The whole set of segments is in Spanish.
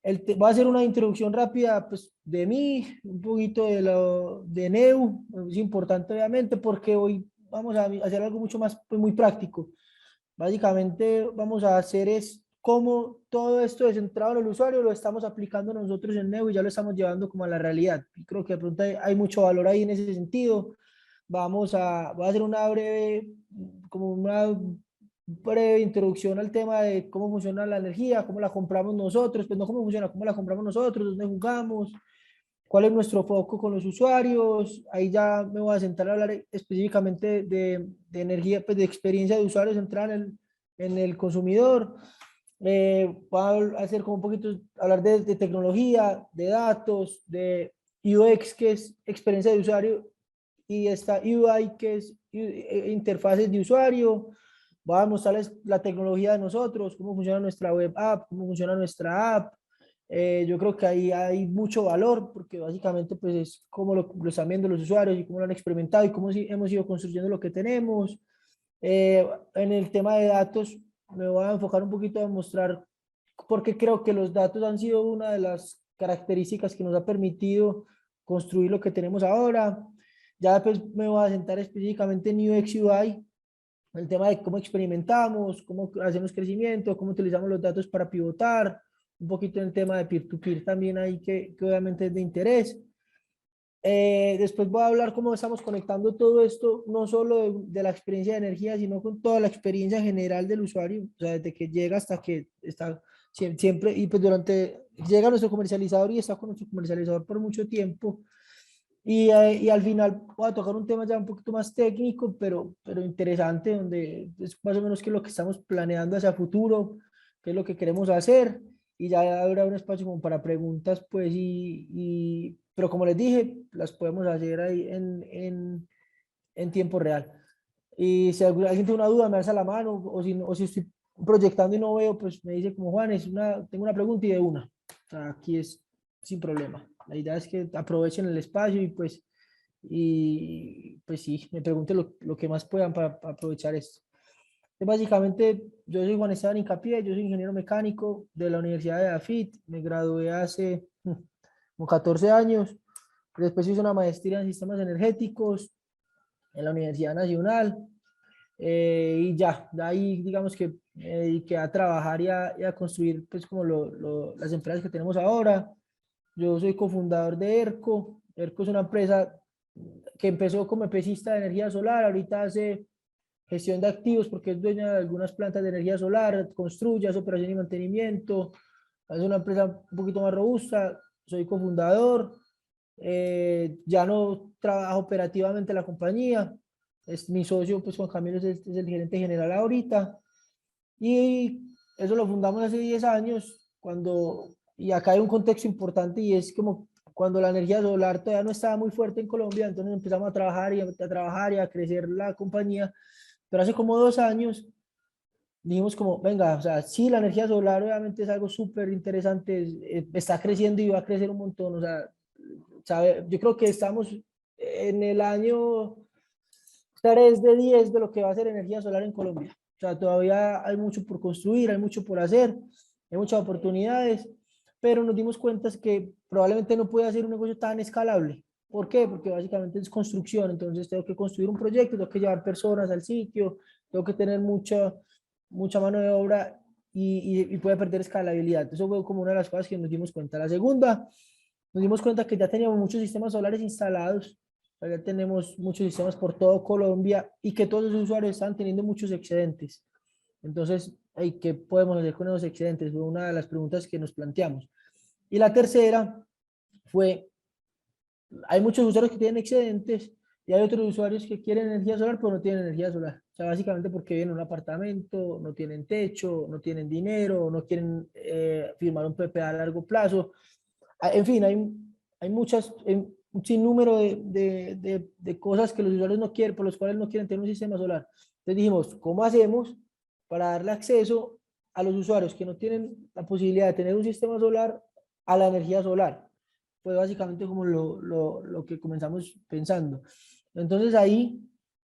Voy a hacer una introducción rápida pues, de mí, un poquito de Neu. Es importante obviamente porque hoy vamos a hacer algo mucho más, pues, muy práctico. Básicamente vamos a hacer es cómo todo esto de centrado en el usuario lo estamos aplicando nosotros en Neu y ya lo estamos llevando como a la realidad. Y creo que de pronto hay mucho valor ahí en ese sentido. Voy a hacer una breve, como una breve introducción al tema de cómo funciona la energía, cómo la compramos nosotros, pues no cómo funciona, cómo la compramos nosotros, dónde jugamos, cuál es nuestro foco con los usuarios. Ahí ya me voy a sentar a hablar específicamente de energía, pues de experiencia de usuario centrada en el consumidor. Voy a hacer como un poquito, hablar de tecnología, de datos, de UX, que es experiencia de usuario, y esta UI, que es interfaces de usuario. Voy a mostrarles la tecnología de nosotros, cómo funciona nuestra web app, cómo funciona nuestra app. Yo creo que ahí hay mucho valor, porque básicamente pues es cómo lo están viendo los usuarios y cómo lo han experimentado y cómo hemos ido construyendo lo que tenemos. En el tema de datos, me voy a enfocar un poquito a mostrar porque creo que los datos han sido una de las características que nos ha permitido construir lo que tenemos ahora. Ya después me voy a sentar específicamente en UX UI, el tema de cómo experimentamos, cómo hacemos crecimiento, cómo utilizamos los datos para pivotar, un poquito en el tema de peer-to-peer también ahí que obviamente es de interés. Después voy a hablar cómo estamos conectando todo esto, no solo de la experiencia de energía, sino con toda la experiencia general del usuario, o sea, desde que llega hasta que está siempre, y pues llega nuestro comercializador y está con nuestro comercializador por mucho tiempo. Y al final voy a tocar un tema ya un poquito más técnico, pero interesante, donde es más o menos qué es lo que estamos planeando hacia futuro, qué es lo que queremos hacer, y ya habrá un espacio como para preguntas, pues, pero como les dije, las podemos hacer ahí en tiempo real. Y si alguien tiene una duda, me alza la mano, o si estoy proyectando y no veo, pues me dice como Juan, tengo una pregunta y de una. O sea, aquí es sin problema. La idea es que aprovechen el espacio y pues sí, me pregunten lo que más puedan para aprovechar esto. Básicamente, yo soy Juan Esteban Incapié, yo soy ingeniero mecánico de la Universidad de AFIT, me gradué hace como 14 años, después hice una maestría en sistemas energéticos en la Universidad Nacional, y ya, de ahí digamos que me dediqué a trabajar y a construir pues como las empresas que tenemos ahora. Yo soy cofundador de ERCO. ERCO es una empresa que empezó como EPCista de energía solar, ahorita hace gestión de activos porque es dueña de algunas plantas de energía solar, construye, hace operación y mantenimiento, es una empresa un poquito más robusta. Soy cofundador, ya no trabajo operativamente en la compañía, es mi socio, pues Juan Camilo es el gerente general ahorita, y eso lo fundamos hace 10 años, y acá hay un contexto importante y es como cuando la energía solar todavía no estaba muy fuerte en Colombia, entonces empezamos a trabajar y a trabajar y a crecer la compañía, pero hace como 2 años dijimos como, venga, o sea, sí, la energía solar obviamente es algo súper interesante, está creciendo y va a crecer un montón, o sea, yo creo que estamos en el año 3 de 10 de lo que va a ser energía solar en Colombia. O sea, todavía hay mucho por construir, hay mucho por hacer, hay muchas oportunidades, pero nos dimos cuenta que probablemente no puede hacer un negocio tan escalable. ¿Por qué? Porque básicamente es construcción, entonces tengo que construir un proyecto, tengo que llevar personas al sitio, tengo que tener mucha mano de obra y puede perder escalabilidad. Eso fue como una de las cosas que nos dimos cuenta. La segunda, nos dimos cuenta que ya teníamos muchos sistemas solares instalados, ya tenemos muchos sistemas por todo Colombia y que todos los usuarios están teniendo muchos excedentes. Entonces, ¿qué podemos hacer con esos excedentes? Fue una de las preguntas que nos planteamos. Y la tercera fue, hay muchos usuarios que tienen excedentes y hay otros usuarios que quieren energía solar, pero no tienen energía solar. O sea, básicamente porque viven en un apartamento, no tienen techo, no tienen dinero, no quieren firmar un PPA a largo plazo. En fin, hay un sinnúmero de cosas que los usuarios no quieren, por los cuales no quieren tener un sistema solar. Entonces dijimos, ¿cómo hacemos para darle acceso a los usuarios que no tienen la posibilidad de tener un sistema solar a la energía solar? Fue básicamente como lo que comenzamos pensando. Entonces ahí,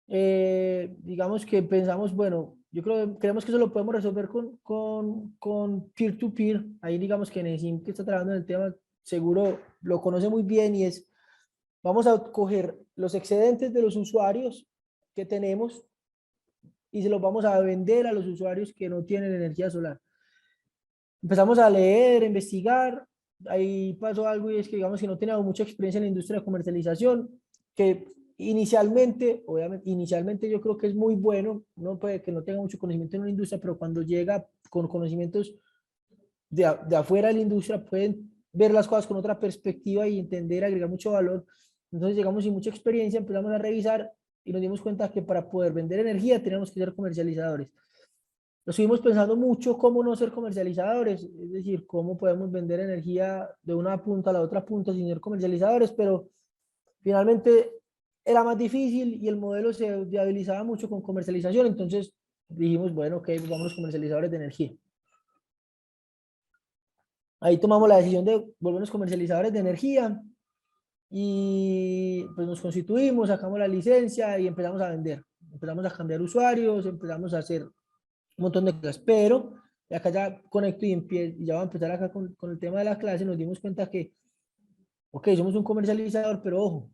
digamos que pensamos, bueno, Yo creo, creemos que eso lo podemos resolver con peer-to-peer. Ahí digamos que Nesim, que está trabajando en el tema, seguro lo conoce muy bien y es, vamos a coger los excedentes de los usuarios que tenemos y se los vamos a vender a los usuarios que no tienen energía solar. Empezamos a leer, a investigar, ahí pasó algo y es que digamos que no teníamos mucha experiencia en la industria de comercialización, que inicialmente, obviamente, inicialmente yo creo que es muy bueno, no puede que no tenga mucho conocimiento en una industria, pero cuando llega con conocimientos de afuera de la industria, pueden ver las cosas con otra perspectiva y entender, agregar mucho valor. Entonces llegamos sin mucha experiencia, empezamos a revisar y nos dimos cuenta que para poder vender energía tenemos que ser comercializadores. Lo estuvimos pensando mucho cómo no ser comercializadores, es decir, cómo podemos vender energía de una punta a la otra punta sin ser comercializadores, pero finalmente era más difícil y el modelo se viabilizaba mucho con comercialización, entonces dijimos, bueno, ok, pues vamos los comercializadores de energía. Ahí tomamos la decisión de volvernos comercializadores de energía y pues nos constituimos, sacamos la licencia y empezamos a vender. Empezamos a cambiar usuarios, empezamos a hacer un montón de cosas, pero acá ya conecto y ya voy a empezar acá con el tema de la clase, nos dimos cuenta que, ok, somos un comercializador, pero ojo,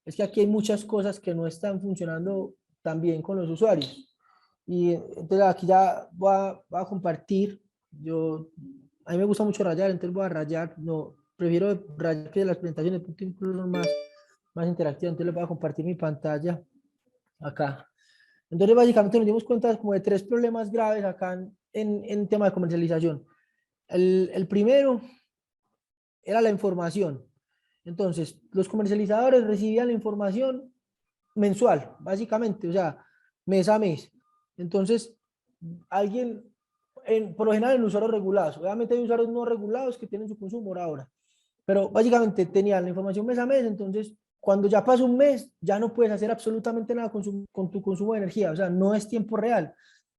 es que aquí hay muchas cosas que no están funcionando tan bien con los usuarios. Y entonces aquí ya voy a compartir, a mí me gusta mucho rayar, entonces voy a rayar, no, prefiero rayar que las presentaciones, porque incluso son más interactivas, entonces les voy a compartir mi pantalla acá. Entonces básicamente nos dimos cuenta como de tres problemas graves acá en tema de comercialización. El primero era la información. Entonces, los comercializadores recibían la información mensual, básicamente, o sea, mes a mes. Entonces, alguien, por lo general en usuarios regulados, obviamente hay usuarios no regulados que tienen su consumo hora a hora, pero básicamente tenían la información mes a mes, entonces cuando ya pasa un mes, ya no puedes hacer absolutamente nada con tu consumo de energía, o sea, no es tiempo real.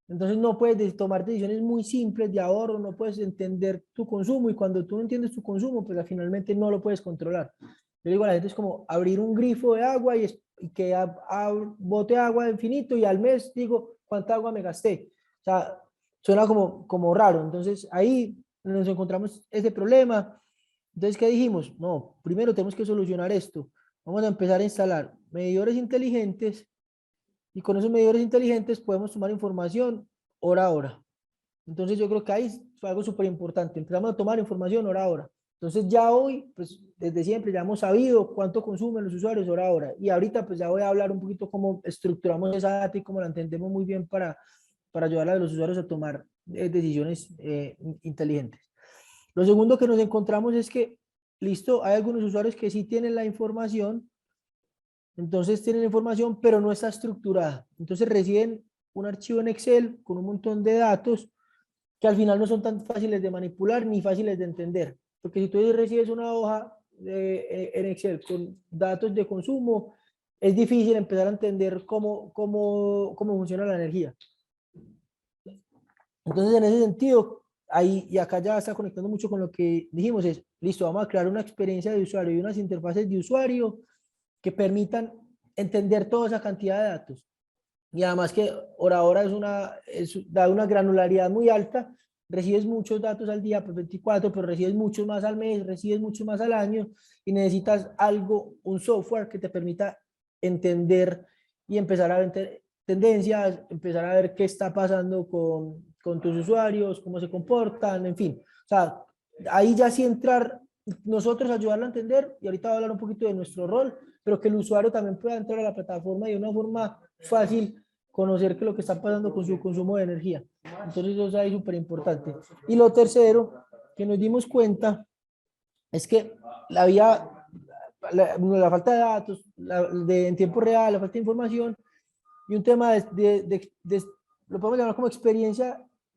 Entonces no puedes tomar decisiones muy simples de ahorro, no puedes entender tu consumo y cuando tú no entiendes tu consumo, pues finalmente no lo puedes controlar. Yo digo a la gente es como abrir un grifo de agua y que bote agua infinito y al mes digo cuánta agua me gasté. O sea, suena como raro. Entonces ahí nos encontramos ese problema. Entonces, ¿qué dijimos? No, primero tenemos que solucionar esto. Vamos a empezar a instalar medidores inteligentes y con esos medidores inteligentes podemos tomar información hora a hora. Entonces yo creo que ahí fue algo súper importante. Empezamos a tomar información hora a hora. Entonces ya hoy, pues desde siempre ya hemos sabido cuánto consumen los usuarios hora a hora. Y ahorita pues ya voy a hablar un poquito cómo estructuramos esa data y cómo la entendemos muy bien para ayudar a los usuarios a tomar decisiones inteligentes. Lo segundo que nos encontramos es que, listo, hay algunos usuarios que sí tienen la información, entonces tienen información, pero no está estructurada. Entonces reciben un archivo en Excel con un montón de datos que al final no son tan fáciles de manipular ni fáciles de entender. Porque si tú recibes una hoja en Excel con datos de consumo, es difícil empezar a entender cómo funciona la energía. Entonces, en ese sentido, ahí y acá ya está conectando mucho con lo que dijimos, es, listo, vamos a crear una experiencia de usuario y unas interfaces de usuario que permitan entender toda esa cantidad de datos. Y además que ahora da una granularidad muy alta, recibes muchos datos al día, pues 24, pero recibes muchos más al mes, recibes muchos más al año y necesitas un software que te permita entender y empezar a ver tendencias, empezar a ver qué está pasando con tus usuarios, cómo se comportan, en fin. O sea, ahí ya sí entrar, nosotros ayudarlo a entender, y ahorita voy a hablar un poquito de nuestro rol, pero que el usuario también pueda entrar a la plataforma de una forma fácil, conocer qué es lo que está pasando con su consumo de energía. Entonces eso es ahí súper importante. Y lo tercero que nos dimos cuenta es que la falta de datos, en tiempo real, la falta de información y un tema lo podemos llamar como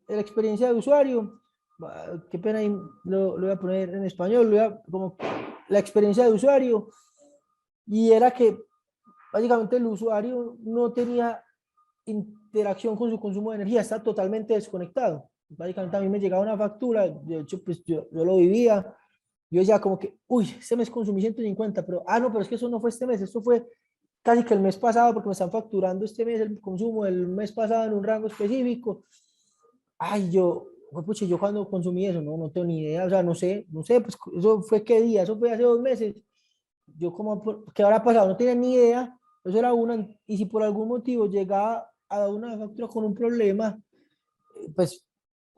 la experiencia de usuario. Qué pena, ahí lo voy a poner en español, como la experiencia de usuario. Y era que básicamente el usuario no tenía interacción con su consumo de energía, está totalmente desconectado. Básicamente a mí me llegaba una factura, de hecho pues yo lo vivía, yo decía como que, uy, este mes consumí 150, pero, no, pero es que eso no fue este mes, esto fue casi que el mes pasado, porque me están facturando este mes el consumo del mes pasado en un rango específico. Ay, pucha, yo cuando consumí eso, no tengo ni idea, o sea, no sé, pues eso fue qué día, eso fue hace 2 meses. Yo como, ¿qué habrá pasado? No tenía ni idea, eso era una, y si por algún motivo llegaba a dar una factura con un problema, pues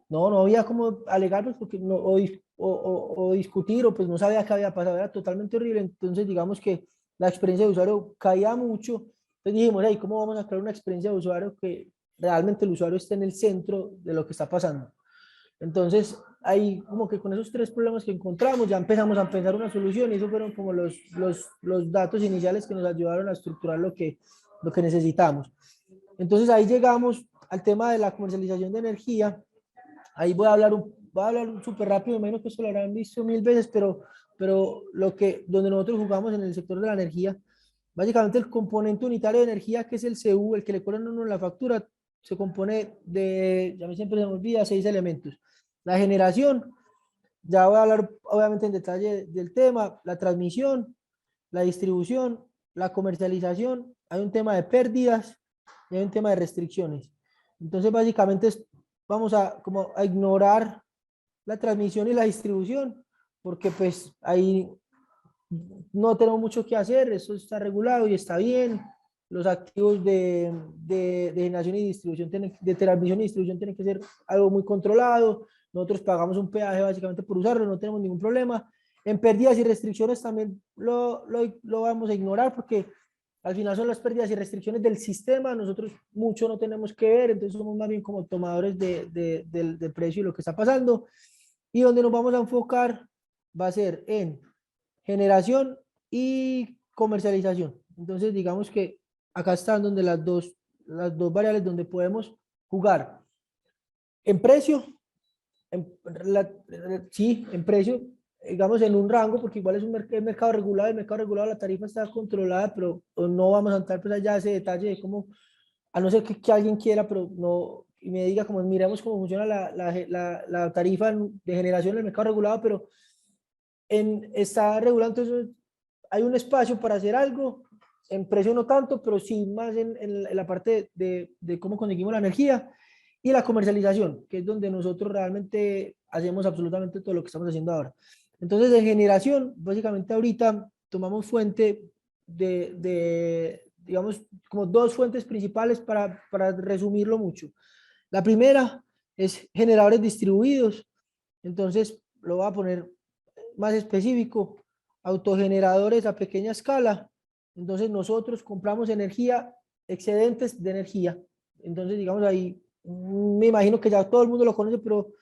no había como alegar, pues, porque no, o discutir, o pues no sabía qué había pasado, era totalmente horrible. Entonces, digamos que la experiencia de usuario caía mucho. Entonces dijimos, hey, ¿cómo vamos a crear una experiencia de usuario que realmente el usuario esté en el centro de lo que está pasando? Entonces, ahí como que con esos 3 problemas que encontramos, ya empezamos a pensar una solución y esos fueron como los datos iniciales que nos ayudaron a estructurar lo que necesitamos. Entonces, ahí llegamos al tema de la comercialización de energía. Ahí voy a hablar súper rápido, menos que esto lo habrán visto 1000 veces, pero donde nosotros jugamos en el sector de la energía, básicamente el componente unitario de energía, que es el CU, el que le cobran a uno en la factura, se compone de, ya me siempre se me olvida, 6 elementos. La generación, ya voy a hablar obviamente en detalle del tema, la transmisión, la distribución, la comercialización, hay un tema de pérdidas y hay un tema de restricciones. Entonces, básicamente vamos como a ignorar la transmisión y la distribución, porque pues ahí no tenemos mucho que hacer, eso está regulado y está bien. Los activos de generación y distribución, de transmisión y distribución tienen que ser algo muy controlado. Nosotros pagamos un peaje básicamente por usarlo, no tenemos ningún problema. En pérdidas y restricciones también lo vamos a ignorar porque al final son las pérdidas y restricciones del sistema, nosotros mucho no tenemos que ver, entonces somos más bien como tomadores del precio y lo que está pasando. Y donde nos vamos a enfocar va a ser en generación y comercialización. Entonces, digamos que acá están donde las dos variables donde podemos jugar. En precio, sí, en precio, digamos en un rango, porque igual es un mercado regulado, el mercado regulado la tarifa está controlada, pero no vamos a entrar pues allá a ese detalle de cómo, a no ser que alguien quiera, pero no, y me diga como miremos cómo funciona la tarifa de generación del mercado regulado, pero está regulado, entonces hay un espacio para hacer algo, en precio no tanto, pero sí más en la parte de cómo conseguimos la energía y la comercialización, que es donde nosotros realmente hacemos absolutamente todo lo que estamos haciendo ahora. Entonces, de generación, básicamente ahorita tomamos fuente digamos, como 2 fuentes principales para resumirlo mucho. La primera es generadores distribuidos, entonces lo voy a poner más específico, autogeneradores a pequeña escala. Entonces nosotros compramos energía, excedentes de energía. Entonces, digamos ahí, me imagino que ya todo el mundo lo conoce, pero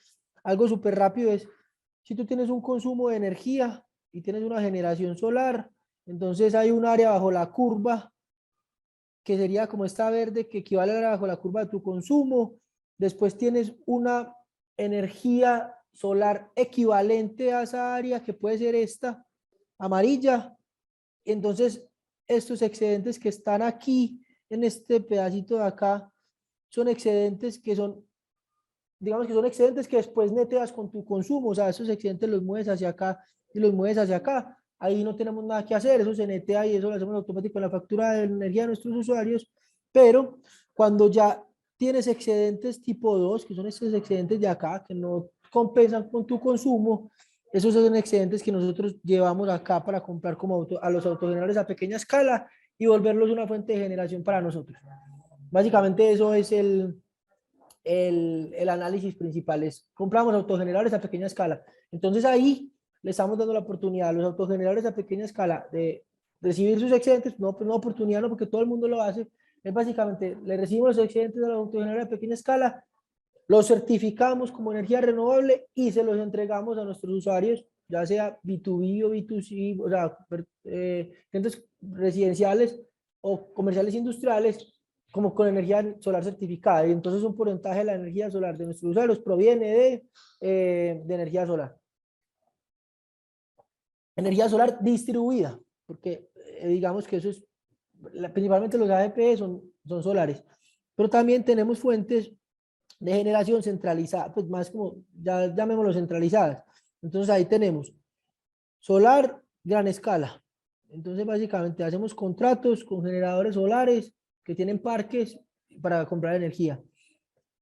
algo súper rápido es, si tú tienes un consumo de energía y tienes una generación solar, entonces hay un área bajo la curva que sería como esta verde que equivale a bajo la curva de tu consumo. Después tienes una energía solar equivalente a esa área que puede ser esta amarilla. Entonces, estos excedentes que están aquí en este pedacito de acá son excedentes que son, digamos que son excedentes que después neteas con tu consumo, o sea, esos excedentes los mueves hacia acá y los mueves hacia acá. Ahí no tenemos nada que hacer, eso se netea y eso lo hacemos automático en la factura de energía de nuestros usuarios, pero cuando ya tienes excedentes tipo 2 que son estos excedentes de acá, que no compensan con tu consumo, esos son excedentes que nosotros llevamos acá para comprar como a los autogeneradores a pequeña escala y volverlos una fuente de generación para nosotros. Básicamente eso es el análisis principal es, compramos autogeneradores a pequeña escala. Entonces ahí le estamos dando la oportunidad a los autogeneradores a pequeña escala de recibir sus excedentes, no, pues no oportunidad, no, porque todo el mundo lo hace, es básicamente, le recibimos los excedentes a los autogeneradores a pequeña escala, los certificamos como energía renovable y se los entregamos a nuestros usuarios, ya sea B2B o B2C, o sea, clientes residenciales o comerciales industriales, como con energía solar certificada. Y entonces un porcentaje de la energía solar de nuestros usuarios proviene de energía solar. Energía solar distribuida, porque digamos que eso es, principalmente los ADP son solares, pero también tenemos fuentes de generación centralizada, pues más como, ya llamémoslo centralizadas. Entonces ahí tenemos solar, gran escala. Entonces, básicamente, hacemos contratos con generadores solares que tienen parques para comprar energía.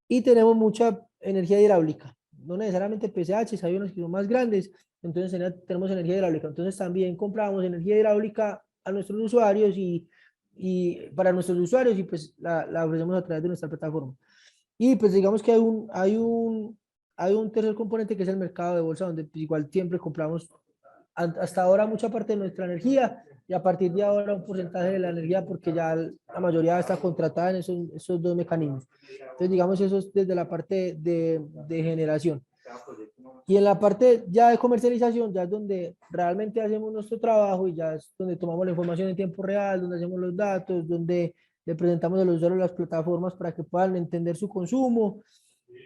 Y tenemos mucha energía hidráulica. No necesariamente PCH, hay unos que son más grandes, entonces tenemos energía hidráulica. Entonces, también compramos energía hidráulica a nuestros usuarios y para nuestros usuarios y pues la ofrecemos a través de nuestra plataforma. Y pues digamos que hay un tercer componente que es el mercado de bolsa, donde pues, igual siempre compramos hasta ahora mucha parte de nuestra energía y a partir de ahora un porcentaje de la energía porque ya la mayoría está contratada en esos dos mecanismos. Entonces, digamos, eso es desde la parte de generación. Y en la parte ya de comercialización, ya es donde realmente hacemos nuestro trabajo y ya es donde tomamos la información en tiempo real, donde hacemos los datos, donde le presentamos a los usuarios las plataformas para que puedan entender su consumo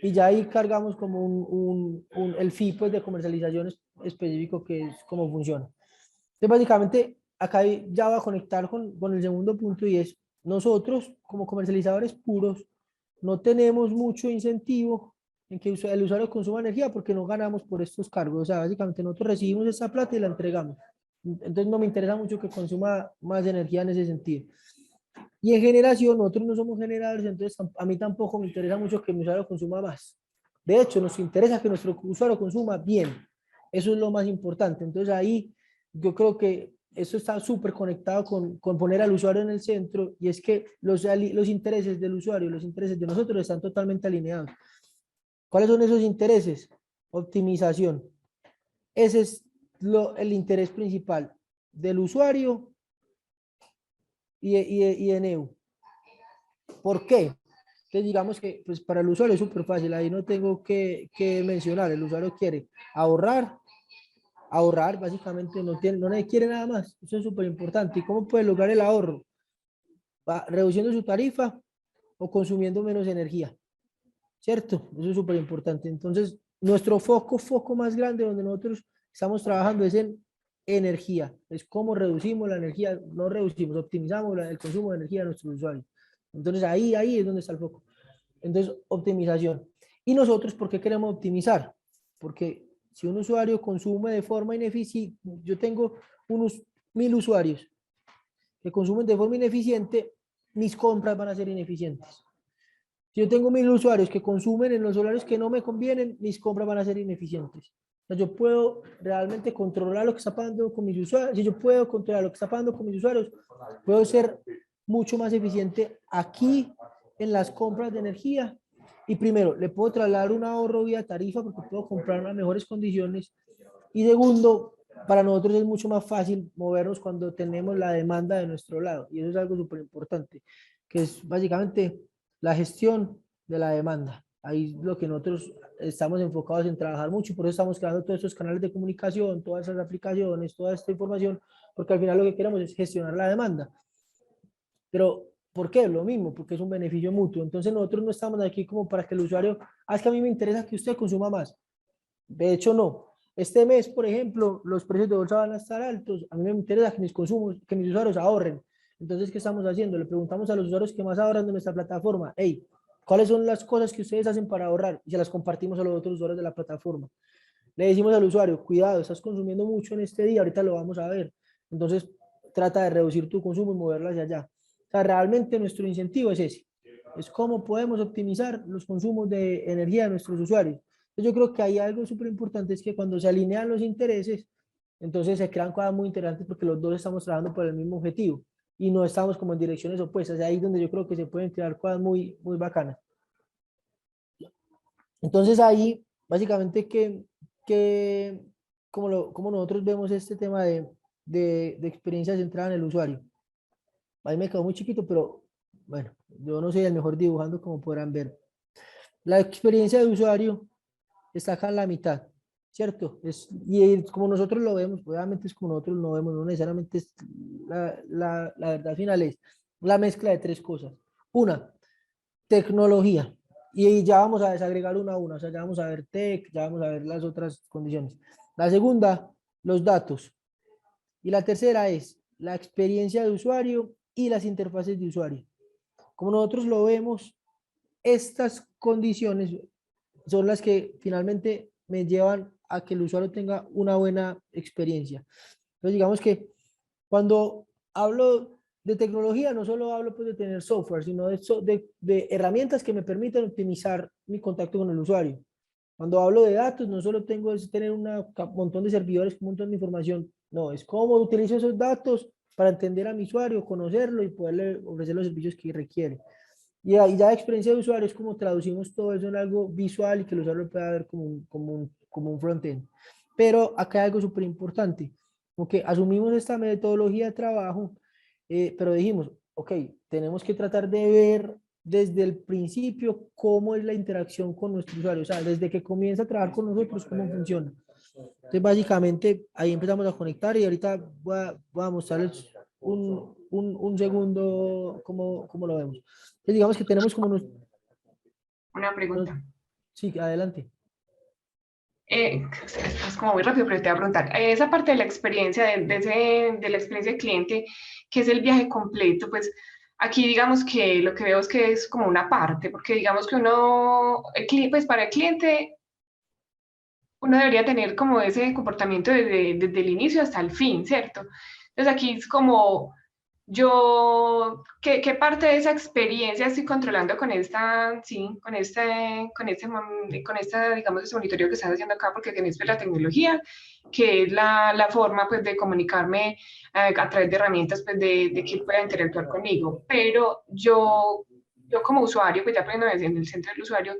y ya ahí cargamos como el fee pues, de comercialización específico que es cómo funciona. Entonces, básicamente, acá ya va a conectar con el segundo punto y es, nosotros como comercializadores puros no tenemos mucho incentivo en que el usuario consuma energía porque no ganamos por estos cargos. O sea, básicamente nosotros recibimos esa plata y la entregamos. Entonces no me interesa mucho que consuma más energía en ese sentido. Y en generación, nosotros no somos generadores, entonces a mí tampoco me interesa mucho que mi usuario consuma más. De hecho, nos interesa que nuestro usuario consuma bien. Eso es lo más importante. Entonces ahí yo creo que eso está súper conectado con poner al usuario en el centro y es que los intereses del usuario, los intereses de nosotros están totalmente alineados. ¿Cuáles son esos intereses? Optimización. Ese es el interés principal del usuario y de Neu. ¿Por qué? Entonces digamos que pues para el usuario es súper fácil, ahí no tengo que mencionar, el usuario quiere ahorrar, ahorrar básicamente no le quiere nada más, eso es súper importante. ¿Y cómo puede lograr el ahorro? Va reduciendo su tarifa o consumiendo menos energía, ¿cierto? Eso es súper importante. Entonces, nuestro foco más grande donde nosotros estamos trabajando es en energía, es cómo reducimos la energía, no reducimos, optimizamos el consumo de energía de nuestros usuarios. Entonces, ahí es donde está el foco. Entonces, optimización. ¿Y nosotros por qué queremos optimizar? Porque si un usuario consume de forma ineficiente, yo tengo unos 1000 usuarios que consumen de forma ineficiente, mis compras van a ser ineficientes. Si yo tengo 1000 usuarios que consumen en los horarios que no me convienen, mis compras van a ser ineficientes. O sea, yo puedo realmente controlar lo que está pasando con mis usuarios. Si yo puedo controlar lo que está pasando con mis usuarios, puedo ser mucho más eficiente aquí en las compras de energía. Y primero, le puedo trasladar un ahorro vía tarifa porque puedo comprar a mejores condiciones. Y segundo, para nosotros es mucho más fácil movernos cuando tenemos la demanda de nuestro lado. Y eso es algo súper importante, que es básicamente la gestión de la demanda. Ahí lo que nosotros estamos enfocados en trabajar mucho y por eso estamos creando todos estos canales de comunicación, todas esas aplicaciones, toda esta información, porque al final lo que queremos es gestionar la demanda. Pero, ¿por qué? Lo mismo, porque es un beneficio mutuo. Entonces nosotros no estamos aquí como para que el usuario, es que a mí me interesa que usted consuma más. De hecho, no. Este mes, por ejemplo, los precios de bolsa van a estar altos. A mí me interesa que mis consumos, que mis usuarios ahorren. Entonces, ¿qué estamos haciendo? Le preguntamos a los usuarios que más ahorran de nuestra plataforma. Hey, ¿cuáles son las cosas que ustedes hacen para ahorrar? Y se las compartimos a los otros usuarios de la plataforma. Le decimos al usuario, cuidado, estás consumiendo mucho en este día, ahorita lo vamos a ver. Entonces, trata de reducir tu consumo y moverlo hacia allá. O sea, realmente nuestro incentivo es ese. Es cómo podemos optimizar los consumos de energía de nuestros usuarios. Yo creo que hay algo súper importante, es que cuando se alinean los intereses, entonces se crean cosas muy interesantes porque los dos estamos trabajando por el mismo objetivo y no estamos como en direcciones opuestas. Ahí es donde yo creo que se pueden crear cosas muy bacanas. Entonces ahí, básicamente, que como nosotros vemos este tema de experiencia centrada en el usuario. Ahí me quedó muy chiquito, pero bueno, yo no soy el mejor dibujando como podrán ver. La experiencia de usuario está acá en la mitad, ¿cierto? Y como nosotros lo vemos, obviamente es como nosotros lo vemos, no necesariamente es la verdad final es la mezcla de tres cosas. Una, tecnología. Y ya vamos a desagregar una a una, o sea, ya vamos a ver tech, ya vamos a ver las otras condiciones. La segunda, los datos. Y la tercera es la experiencia de usuario y las interfaces de usuario. Como nosotros lo vemos, estas condiciones son las que finalmente me llevan a que el usuario tenga una buena experiencia. Entonces, digamos que Cuando hablo de tecnología, no solo hablo pues, de tener software, sino de herramientas que me permitan optimizar mi contacto con el usuario. Cuando hablo de datos, no solo tengo que tener un montón de servidores, un montón de información, no, es cómo utilizo esos datos para entender a mi usuario, conocerlo y poderle ofrecer los servicios que requiere. Y ahí ya la experiencia de usuario es como traducimos todo eso en algo visual y que el usuario pueda ver como un frontend. Pero acá hay algo súper importante, porque asumimos esta metodología de trabajo, pero dijimos, ok, tenemos que tratar de ver desde el principio cómo es la interacción con nuestro usuario, o sea, desde que comienza a trabajar con nosotros, cómo funciona. Entonces, básicamente, ahí empezamos a conectar y ahorita voy a mostrarles un segundo cómo lo vemos. Entonces, digamos que tenemos como Una nos- pregunta. sí, adelante. Es como muy rápido, pero te voy a preguntar. Esa parte de la experiencia, de la experiencia del cliente, que es el viaje completo, pues aquí digamos que lo que veo es que es como una parte, porque digamos que uno, pues para el cliente, uno debería tener como ese comportamiento desde el inicio hasta el fin, ¿cierto? Entonces aquí es como yo, ¿qué parte de esa experiencia estoy controlando con esta, sí, con esta, digamos, ese monitoreo que estás haciendo acá, porque tienes pues, la tecnología, que es la forma, pues, de comunicarme a través de herramientas, pues, de que él pueda interactuar conmigo. Pero yo como usuario, pues, ya poniendo en el centro del usuario,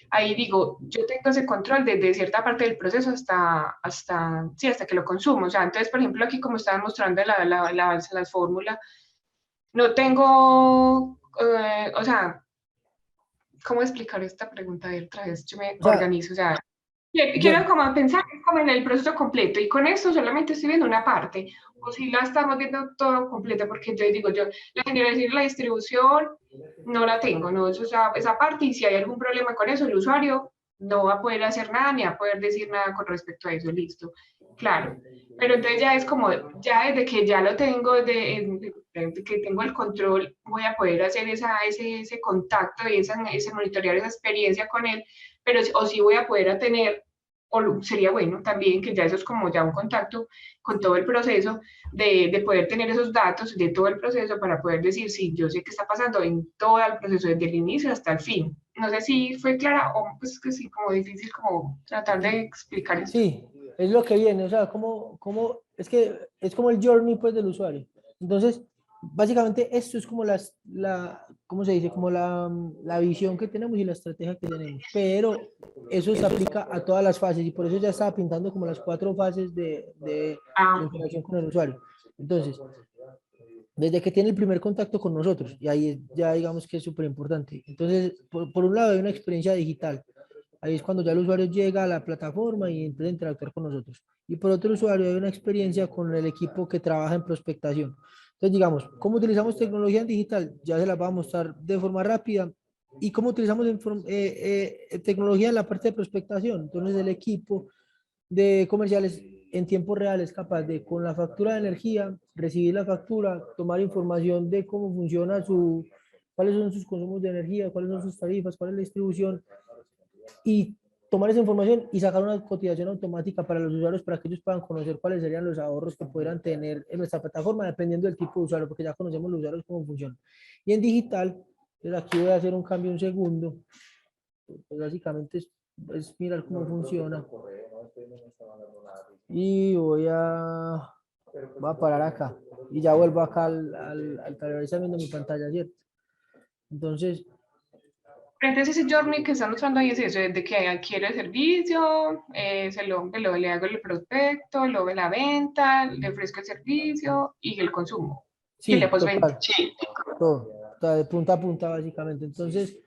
ahí digo, yo tengo ese control desde cierta parte del proceso sí, hasta que lo consumo. O sea, entonces, por ejemplo, aquí como estaban mostrando las fórmulas, no tengo, o sea, ¿cómo explicar esta pregunta de otra vez? Yo me O sea, organizo, o sea, yo, quiero como pensar como en el proceso completo y con esto solamente estoy viendo una parte, o si la estamos viendo todo completo, porque yo digo, yo la generación y la distribución no la tengo, no, eso, esa parte y si hay algún problema con eso, el usuario no va a poder hacer nada ni va a poder decir nada con respecto a eso, listo, claro. Pero entonces ya es como, ya desde que ya lo tengo, de que tengo el control, voy a poder hacer ese contacto y ese monitorear esa experiencia con él, pero o sí voy a poder tener o sería bueno también que ya eso es como ya un contacto con todo el proceso de poder tener esos datos de todo el proceso para poder decir, sí, yo sé qué está pasando en todo el proceso, desde el inicio hasta el fin. No sé si fue clara o pues que sí, como difícil como tratar de sí, explicar esto. sí, es lo que viene, o sea, es que es como el journey pues del usuario. Entonces, básicamente esto es como ¿cómo se dice? Como la visión que tenemos y la estrategia que tenemos, pero eso se aplica a todas las fases y por eso ya estaba pintando como las 4 fases de Ah, interacción con el usuario. Entonces, desde que tiene el primer contacto con nosotros, y ahí ya digamos que es súper importante. Entonces, por un lado hay una experiencia digital, ahí es cuando ya el usuario llega a la plataforma y empieza a interactuar con nosotros. Y por otro usuario hay una experiencia con el equipo que trabaja en prospectación. Entonces, digamos, ¿cómo utilizamos tecnología en digital? Ya se las va a mostrar de forma rápida. ¿Y cómo utilizamos tecnología en la parte de prospectación? Entonces, el equipo de comerciales en tiempo real es capaz de, con la factura de energía, recibir la factura, tomar información de cómo funciona cuáles son sus consumos de energía, cuáles son sus tarifas, cuál es la distribución, y tomar esa información y sacar una cotización automática para los usuarios para que ellos puedan conocer cuáles serían los ahorros que pudieran tener en nuestra plataforma dependiendo del tipo de usuario, porque ya conocemos los usuarios cómo funcionan. Y en digital, pues aquí voy a hacer un cambio un segundo, pues básicamente es mirar cómo funciona. Y voy a parar acá. Y ya vuelvo acá al televisor viendo mi pantalla, ¿cierto? Entonces, pero entonces ese journey que están mostrando ahí es eso, de que adquiere el servicio, le hago el prospecto, luego la venta, le ofrezco el servicio y el consumo. Y el sí, postventa. total, todo, está de punta a punta básicamente. Entonces,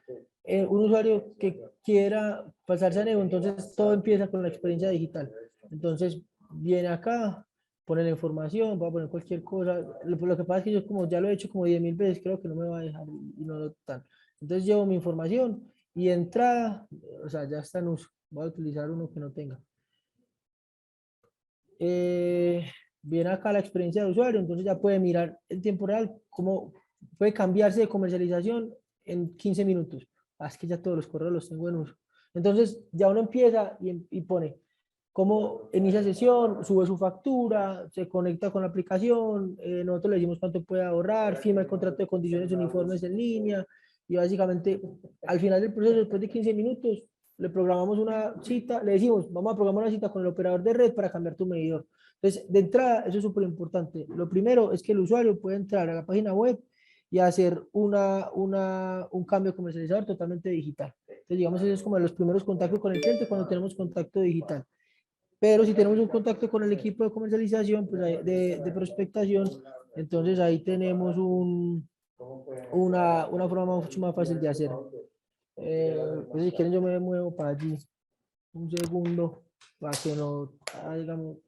un usuario que quiera pasarse a Nevo, entonces todo empieza con la experiencia digital. Entonces, viene acá, pone la información, va a poner cualquier cosa. Lo que pasa es que yo como ya lo he hecho como 10.000 veces, creo que no me va a dejar y no lo tal. Entonces llevo mi información y de entrada, o sea, ya está en uso. Voy a utilizar uno que no tenga. Viene acá la experiencia de usuario, entonces ya puede mirar en tiempo real cómo puede cambiarse de comercialización en 15 minutos. Es que ya todos los correos los tengo en uso. Entonces ya uno empieza y pone, cómo inicia sesión, sube su factura, se conecta con la aplicación, nosotros le decimos cuánto puede ahorrar, firma el contrato de condiciones uniformes en línea y básicamente al final del proceso, después de 15 minutos, le programamos una cita, le decimos, vamos a programar una cita con el operador de red para cambiar tu medidor. Entonces, de entrada, eso es súper importante. Lo primero es que el usuario puede entrar a la página web y hacer un cambio comercializador totalmente digital. Entonces, digamos, eso es como de los primeros contactos con el cliente cuando tenemos contacto digital. Pero si tenemos un contacto con el equipo de comercialización, pues de prospectación, entonces ahí tenemos una forma mucho más fácil de hacer. Pues si quieren yo me muevo para allí un segundo para que no, digamos,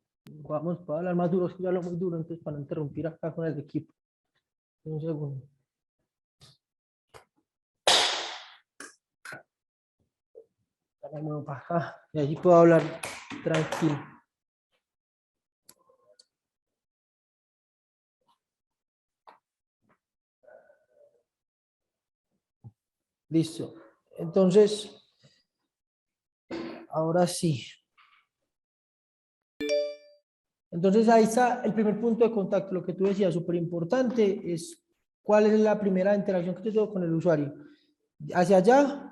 vamos para hablar más duro, es que yo hablo muy duro, entonces para no interrumpir acá con el equipo. Un segundo. Me muevo para acá y allí puedo hablar tranquilo. Listo. Entonces, ahora sí. Entonces ahí está el primer punto de contacto, lo que tú decías, súper importante, es cuál es la primera interacción que yo tengo con el usuario. Hacia allá,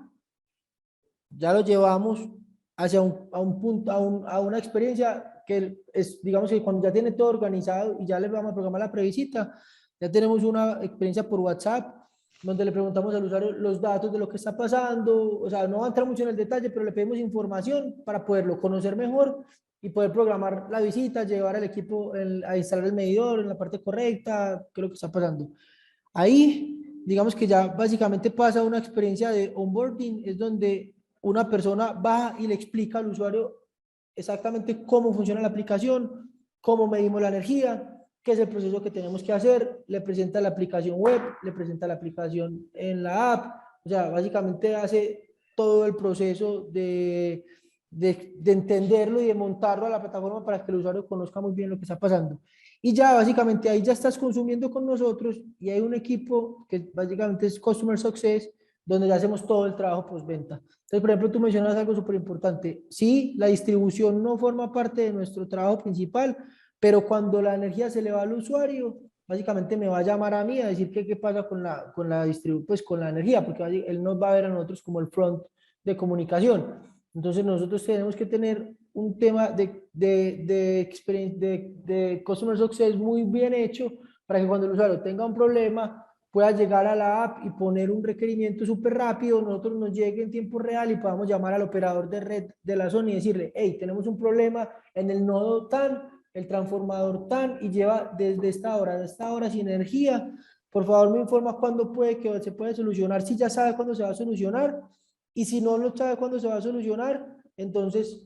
ya lo llevamos hacia a un punto, a una experiencia que es, digamos que cuando ya tiene todo organizado y ya le vamos a programar la previsita, ya tenemos una experiencia por WhatsApp, donde le preguntamos al usuario los datos de lo que está pasando, o sea, no va a entrar mucho en el detalle, pero le pedimos información para poderlo conocer mejor y poder programar la visita, llevar al equipo a instalar el medidor en la parte correcta, qué es lo que está pasando. Ahí, digamos que ya básicamente pasa una experiencia de onboarding, es donde una persona va y le explica al usuario exactamente cómo funciona la aplicación, cómo medimos la energía, qué es el proceso que tenemos que hacer, le presenta la aplicación web, le presenta la aplicación en la app, o sea, básicamente hace todo el proceso de entenderlo y de montarlo a la plataforma para que el usuario conozca muy bien lo que está pasando. Y ya básicamente ahí ya estás consumiendo con nosotros y hay un equipo que básicamente es Customer Success, donde ya hacemos todo el trabajo postventa. Entonces, por ejemplo, tú mencionas algo súper importante. Sí, la distribución no forma parte de nuestro trabajo principal, pero cuando la energía se le va al usuario, básicamente me va a llamar a mí a decir qué pasa con la distribución, pues con la energía, porque él nos va a ver a nosotros como el front de comunicación. Entonces, nosotros tenemos que tener un tema de Customer Success muy bien hecho para que cuando el usuario tenga un problema pueda llegar a la app y poner un requerimiento súper rápido, nosotros nos llegue en tiempo real y podamos llamar al operador de red de la zona y decirle, hey, tenemos un problema en el nodo tan, el transformador tan, y lleva desde esta hora a esta hora sin energía, por favor me informa cuándo puede que se puede solucionar, si ya sabe cuándo se va a solucionar, y si no lo sabe cuándo se va a solucionar, entonces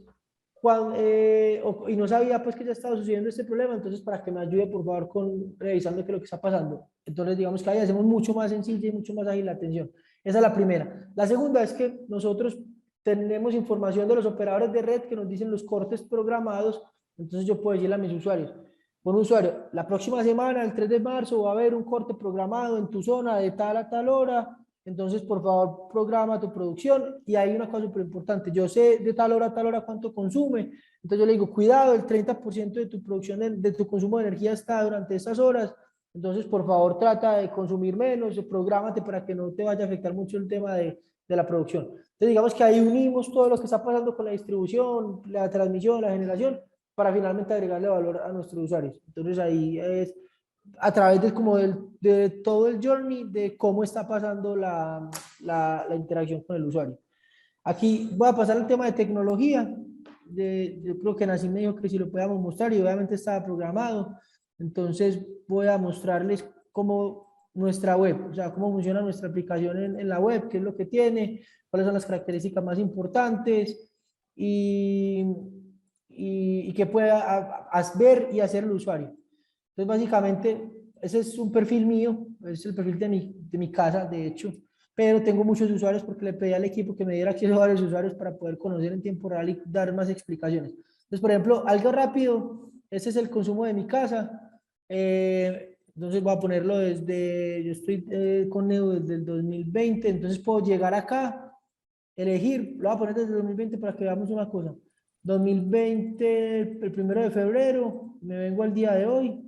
y no sabía pues que ya estaba sucediendo este problema, entonces para que me ayude por favor con revisando qué es lo que está pasando. Entonces digamos que ahí hacemos mucho más sencilla y mucho más ágil la atención. Esa es la primera. La segunda es que nosotros tenemos información de los operadores de red que nos dicen los cortes programados, entonces yo puedo decirle a mis usuarios, un usuario, la próxima semana, el 3 de marzo, va a haber un corte programado en tu zona de tal a tal hora, entonces, por favor, programa tu producción y hay una cosa súper importante. Yo sé de tal hora a tal hora cuánto consume. Entonces yo le digo, cuidado, el 30% de tu producción, de tu consumo de energía está durante estas horas. Entonces, por favor, trata de consumir menos, prográmate para que no te vaya a afectar mucho el tema de la producción. Entonces, digamos que ahí unimos todo lo que está pasando con la distribución, la transmisión, la generación, para finalmente agregarle valor a nuestros usuarios. Entonces, ahí es a través de, como de todo el journey de cómo está pasando la interacción con el usuario. Aquí voy a pasar al tema de tecnología. Yo creo que Nassim me dijo que si lo podíamos mostrar y obviamente estaba programado. Entonces voy a mostrarles cómo nuestra web, o sea, cómo funciona nuestra aplicación en la web, qué es lo que tiene, cuáles son las características más importantes y, y qué puede ver y hacer el usuario. Entonces, básicamente, ese es un perfil mío, es el perfil de mi casa, de hecho, pero tengo muchos usuarios porque le pedí al equipo que me diera acceso a varios usuarios para poder conocer en tiempo real y dar más explicaciones. Entonces, por ejemplo, algo rápido, ese es el consumo de mi casa. Entonces voy a ponerlo yo estoy con Neo desde el 2020, entonces puedo llegar acá, elegir, lo voy a poner desde el 2020 para que veamos una cosa. 2020, el 1 de febrero, me vengo al día de hoy.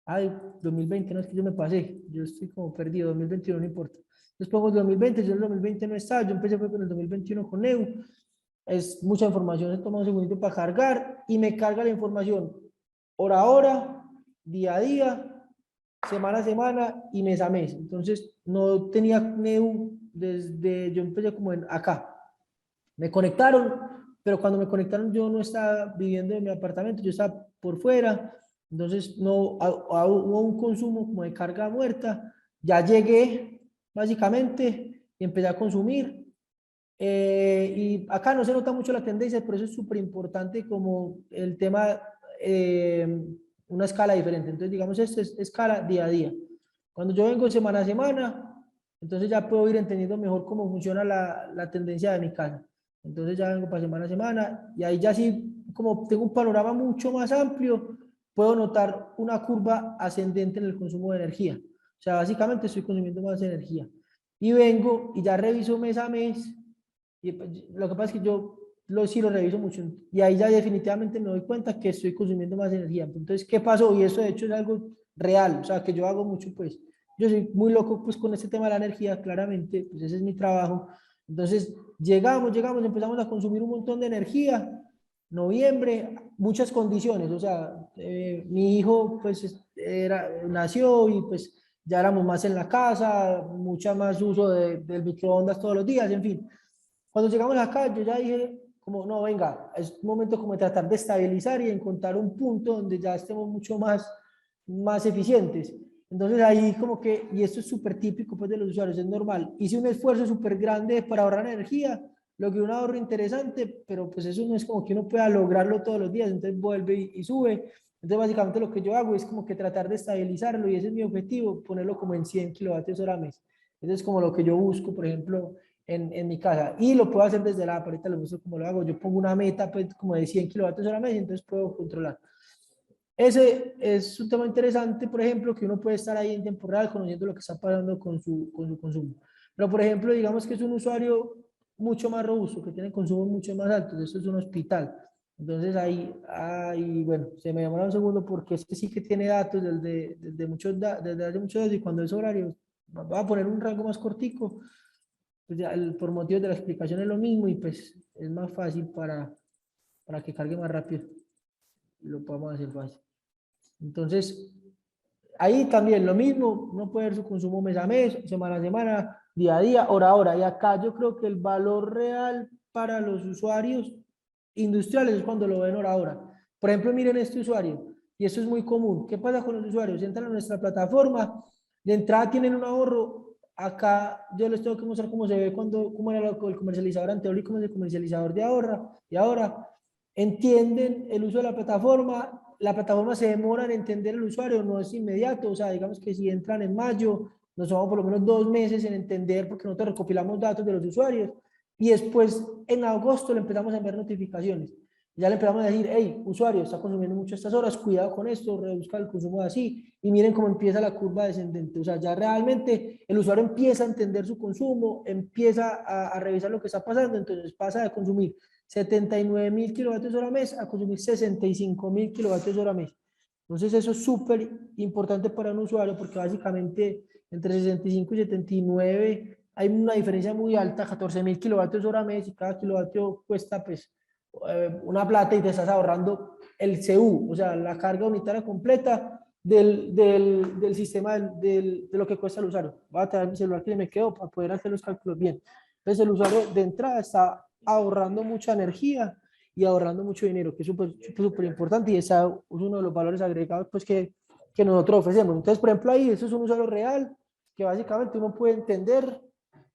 Ay, 2020, no es que yo me pasé, yo estoy como perdido, 2021 no importa. Entonces pongo 2020, yo en el 2020 no estaba, yo empecé fue con el 2021 con Neu. Es mucha información, se toma un segundito para cargar y me carga la información hora a hora, día a día, semana a semana y mes a mes. Entonces no tenía Neu desde, yo empecé como en acá. Me conectaron, pero cuando me conectaron yo no estaba viviendo en mi apartamento, yo estaba por fuera, entonces no hubo un consumo como de carga muerta. Ya llegué básicamente y empecé a consumir. Y acá no se nota mucho la tendencia, por eso es súper importante como el tema, una escala diferente. Entonces, digamos, esto es escala día a día. Cuando yo vengo semana a semana, entonces ya puedo ir entendiendo mejor cómo funciona la tendencia de mi casa. Entonces ya vengo para semana a semana y ahí ya sí, como tengo un panorama mucho más amplio, puedo notar una curva ascendente en el consumo de energía. O sea, básicamente estoy consumiendo más energía. Y vengo y ya reviso mes a mes y lo que pasa es que yo sí lo reviso mucho y ahí ya definitivamente me doy cuenta que estoy consumiendo más energía. Entonces, ¿qué pasó? Y eso de hecho es algo real, o sea, que yo hago mucho, pues. Yo soy muy loco pues con este tema de la energía, claramente, pues ese es mi trabajo. Entonces, llegamos, empezamos a consumir un montón de energía. Noviembre, muchas condiciones, o sea, mi hijo pues nació y pues ya éramos más en la casa, mucha más uso del microondas todos los días, en fin. Cuando llegamos acá, yo ya dije, como, no, venga, es momento como de tratar de estabilizar y encontrar un punto donde ya estemos mucho más eficientes. Entonces ahí como que, y esto es súper típico pues de los usuarios, es normal, hice un esfuerzo súper grande para ahorrar energía, logré un ahorro interesante, pero pues eso no es como que uno pueda lograrlo todos los días, entonces vuelve y sube. Entonces básicamente lo que yo hago es como que tratar de estabilizarlo y ese es mi objetivo, ponerlo como en 100 kilovatios hora mes. Eso es como lo que yo busco, por ejemplo, en mi casa. Y lo puedo hacer desde la app, ahorita lo muestro cómo lo hago. Yo pongo una meta pues, como de 100 kilovatios hora mes y entonces puedo controlar. Ese es un tema interesante, por ejemplo, que uno puede estar ahí en tiempo real conociendo lo que está pasando con su consumo. Pero, por ejemplo, digamos que es un usuario mucho más robusto, que tiene consumos mucho más altos. Esto es un hospital. Entonces, ahí bueno, se me demora un segundo porque este sí que tiene datos desde hace muchos datos y cuando es horario, va a poner un rango más cortico pues ya por motivos de la explicación es lo mismo y pues es más fácil para que cargue más rápido. Lo podemos hacer fácil. Entonces, ahí también lo mismo, no puede ver su consumo mes a mes, semana a semana, día a día, hora a hora. Y acá yo creo que el valor real para los usuarios industriales es cuando lo ven hora a hora. Por ejemplo, miren este usuario, y esto es muy común. ¿Qué pasa con los usuarios? Entran a nuestra plataforma, de entrada tienen un ahorro. Acá yo les tengo que mostrar cómo se ve cómo era el comercializador anterior y cómo es el comercializador de ahora. Entienden el uso de la plataforma se demora en entender el usuario, no es inmediato, o sea, digamos que si entran en mayo, nos tomamos por lo menos 2 meses en entender porque nosotros recopilamos datos de los usuarios y después en agosto le empezamos a enviar notificaciones. Ya le empezamos a decir, hey, usuario, está consumiendo mucho estas horas, cuidado con esto, reduzca el consumo así, y miren cómo empieza la curva descendente. O sea, ya realmente el usuario empieza a entender su consumo, empieza a revisar lo que está pasando, entonces pasa de consumir 79.000 kilovatios hora mes a consumir 65.000 kilovatios hora mes. Entonces eso es súper importante para un usuario porque básicamente entre 65 y 79 hay una diferencia muy alta, 14.000 kilovatios hora mes y cada kilovatio cuesta pues una plata y te estás ahorrando el CU, o sea, la carga unitaria completa del sistema de lo que cuesta el usuario. Voy a traer mi celular que me quedo para poder hacer los cálculos bien. Entonces el usuario de entrada está ahorrando mucha energía y ahorrando mucho dinero, que es súper importante y ese es uno de los valores agregados pues, que nosotros ofrecemos. Entonces, por ejemplo, ahí eso es un usuario real que básicamente uno puede entender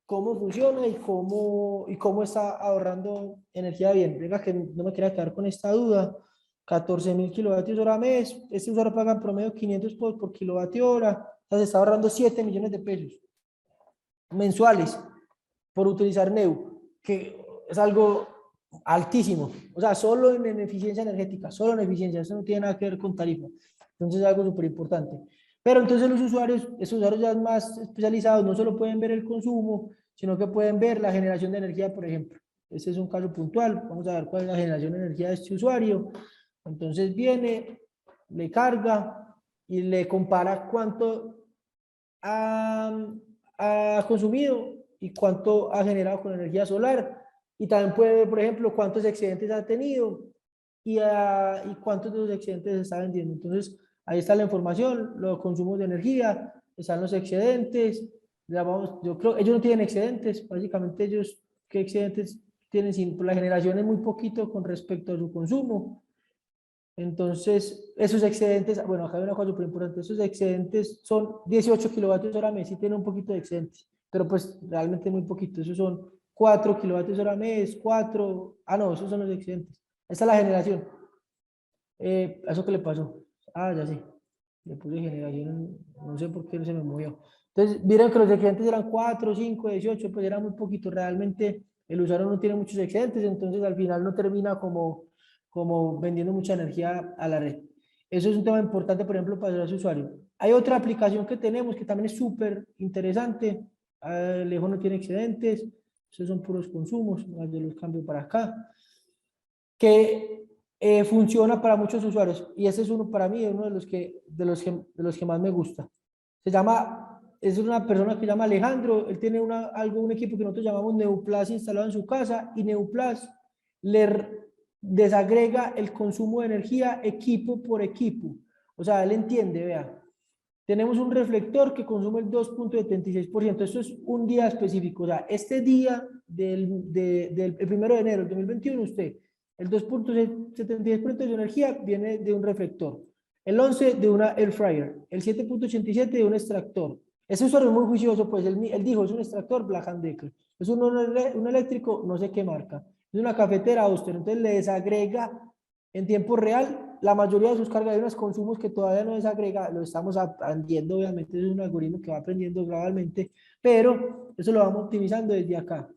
cómo funciona y cómo está ahorrando energía bien. Venga, que no me quería quedar con esta duda. 14.000 kilovatios hora mes, este usuario paga en promedio 500 por kilovatio hora, entonces está ahorrando 7 millones de pesos mensuales por utilizar NEU, que es algo altísimo. O sea, solo en eficiencia energética, solo en eficiencia, eso no tiene nada que ver con tarifa. Entonces es algo súper importante. Pero entonces esos usuarios ya más especializados, no solo pueden ver el consumo, sino que pueden ver la generación de energía, por ejemplo. Este es un caso puntual. Vamos a ver cuál es la generación de energía de este usuario. Entonces viene, le carga y le compara cuánto ha consumido y cuánto ha generado con energía solar. Y también puede ver, por ejemplo, cuántos excedentes ha tenido y cuántos de los excedentes se está vendiendo. Entonces, ahí está la información, los consumos de energía, están los excedentes. Yo creo, ellos no tienen excedentes, básicamente ellos, ¿qué excedentes tienen? Sin, la generación es muy poquito con respecto a su consumo. Entonces, esos excedentes, bueno, acá hay una cosa súper importante, esos excedentes son 18 kilovatios hora mes, sí tienen un poquito de excedentes, pero pues realmente muy poquito, esos son 4 kilovatios hora mes, 4, no, esos son los excedentes. Esta es la generación. ¿Eso qué le pasó? Ya sé, le puse generación, no sé por qué no se me movió. Entonces, vieron que los excedentes eran 4, 5, 18, pues era muy poquito, realmente el usuario no tiene muchos excedentes, entonces al final no termina como vendiendo mucha energía a la red. Eso es un tema importante, por ejemplo, para los usuarios. Hay otra aplicación que tenemos que también es súper interesante. Lejos no tiene excedentes, esos son puros consumos, yo los cambio para acá, que funciona para muchos usuarios. Y ese es uno para mí, uno de los que más me gusta. Es una persona que se llama Alejandro, él tiene un equipo que nosotros llamamos Neuplas instalado en su casa y Neuplas le desagrega el consumo de energía equipo por equipo. O sea, él entiende, vea, tenemos un reflector que consume el 2.76%. Esto es un día específico. O sea, este día del 1 de enero del 2021, usted, el 2.76% de energía viene de un reflector. El 11 de una air fryer. El 7.87 de un extractor. Ese usuario es muy juicioso, pues él dijo, es un extractor Black & Decker. Es un eléctrico, no sé qué marca. Es una cafetera Auster. Entonces le desagrega en tiempo real la mayoría de sus cargas de unos consumos que todavía no desagrega, lo estamos aprendiendo, obviamente es un algoritmo que va aprendiendo gradualmente, pero eso lo vamos optimizando desde acá.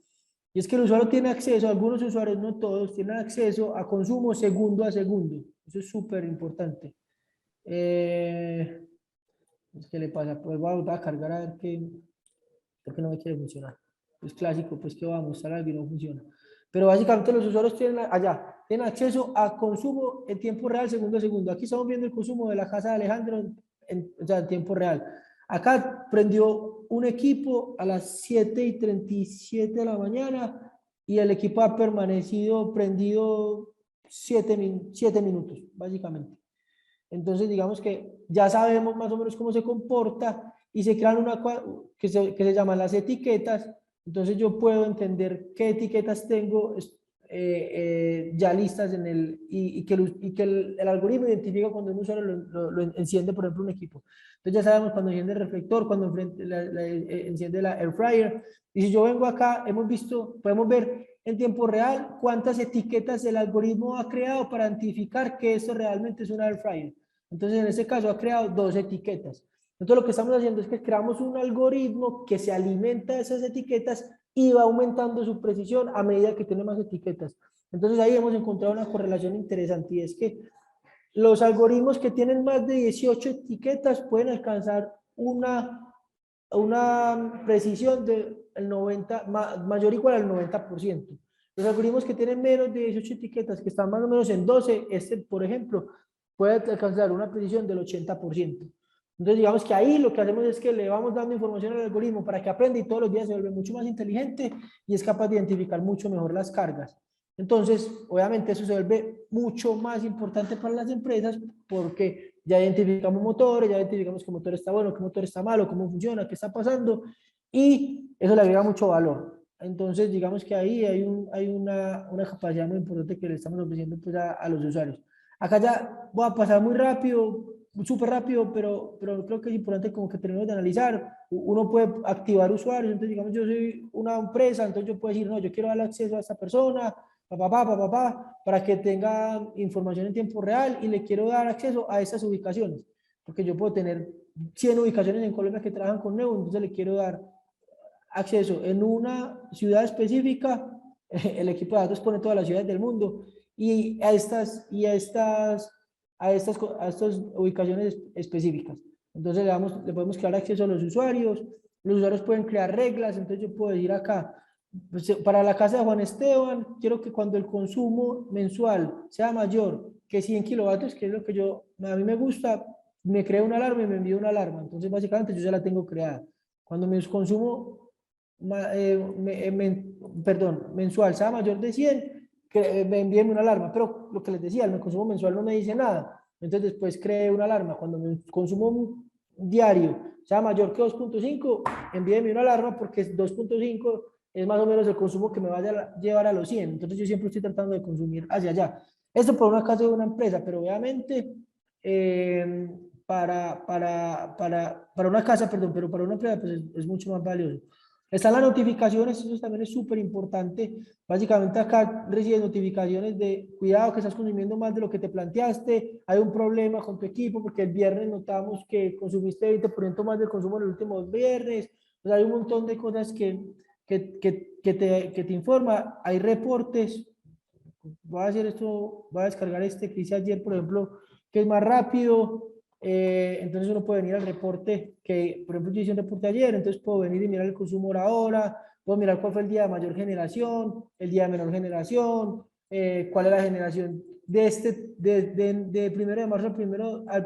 Y es que el usuario tiene acceso, algunos usuarios, no todos, tienen acceso a consumo segundo a segundo. Eso es súper importante. ¿Qué le pasa? Pues voy a cargar a ver qué, porque no me quiere funcionar. Es clásico, pues que vamos a mostrar algo y no funciona. Pero básicamente los usuarios tienen acceso a consumo en tiempo real, segundo a segundo. Aquí estamos viendo el consumo de la casa de Alejandro o sea, en tiempo real. Acá prendió un equipo a las 7:37 de la mañana y el equipo ha permanecido prendido 7 minutos, básicamente. Entonces, digamos que ya sabemos más o menos cómo se comporta y se crean que se llaman las etiquetas. Entonces, yo puedo entender qué etiquetas tengo ya listas y que el algoritmo identifica cuando un usuario lo enciende, por ejemplo, un equipo. Entonces, ya sabemos cuando enciende el reflector, cuando enciende la air fryer. Y si yo vengo acá, podemos ver en tiempo real cuántas etiquetas el algoritmo ha creado para identificar que esto realmente es una air fryer. Entonces, en este caso ha creado 2 etiquetas. Entonces, lo que estamos haciendo es que creamos un algoritmo que se alimenta de esas etiquetas y va aumentando su precisión a medida que tiene más etiquetas. Entonces, ahí hemos encontrado una correlación interesante y es que los algoritmos que tienen más de 18 etiquetas pueden alcanzar una precisión mayor o igual al 90%. Los algoritmos que tienen menos de 18 etiquetas, que están más o menos en 12, por ejemplo, puede alcanzar una precisión del 80%. Entonces, digamos que ahí lo que hacemos es que le vamos dando información al algoritmo para que aprenda y todos los días se vuelve mucho más inteligente y es capaz de identificar mucho mejor las cargas. Entonces, obviamente eso se vuelve mucho más importante para las empresas porque ya identificamos motores, ya identificamos qué motor está bueno, qué motor está malo, cómo funciona, qué está pasando y eso le agrega mucho valor. Entonces, digamos que ahí hay una capacidad muy importante que le estamos ofreciendo pues, a los usuarios. Acá ya voy a pasar muy rápido, súper rápido, pero creo que es importante como que tenemos de analizar. Uno puede activar usuarios, entonces digamos yo soy una empresa, entonces yo puedo decir, no, yo quiero darle acceso a esta persona, para que tenga información en tiempo real y le quiero dar acceso a estas ubicaciones, porque yo puedo tener 100 ubicaciones en Colombia que trabajan con Neo, entonces le quiero dar acceso en una ciudad específica, el equipo de datos pone todas las ciudades del mundo y a estas ubicaciones específicas. Entonces le podemos crear acceso a los usuarios pueden crear reglas, entonces yo puedo decir acá, Pues, para la casa de Juan Esteban, quiero que cuando el consumo mensual sea mayor que 100 kilovatios, que es lo que a mí me gusta, me crea una alarma y me envía una alarma. Entonces, básicamente, yo ya la tengo creada. Cuando mi consumo, perdón, mensual sea mayor de 100, que me envíen una alarma. Pero lo que les decía, el consumo mensual no me dice nada. Entonces, después creé una alarma. Cuando mi consumo diario sea mayor que 2.5, envíenme una alarma porque 2.5 es más o menos el consumo que me vaya a llevar a los 100. Entonces yo siempre estoy tratando de consumir hacia allá. Esto por una casa de una empresa, pero obviamente para una casa, perdón, pero para una empresa pues es mucho más valioso. Están las notificaciones, eso también es súper importante. Básicamente acá recibes notificaciones de cuidado que estás consumiendo más de lo que te planteaste, hay un problema con tu equipo porque el viernes notamos que consumiste 20% más del consumo en los últimos viernes. Pues hay un montón de cosas que te informa. Hay reportes. Voy a hacer esto, voy a descargar este que hice ayer, por ejemplo, que es más rápido. Entonces uno puede venir al reporte, que por ejemplo yo hice un reporte ayer, entonces puedo venir y mirar el consumo hora a hora, puedo mirar cuál fue el día de mayor generación, el día de menor generación, cuál es la generación de primero de marzo al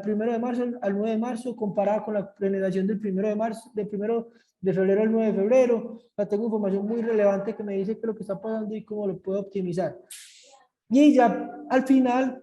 primero de marzo al 9 de marzo, comparada con la generación del primero de marzo, del primero de febrero al 9 de febrero. O sea, tengo información muy relevante que me dice qué es lo que está pasando y cómo lo puedo optimizar. Y ya al final,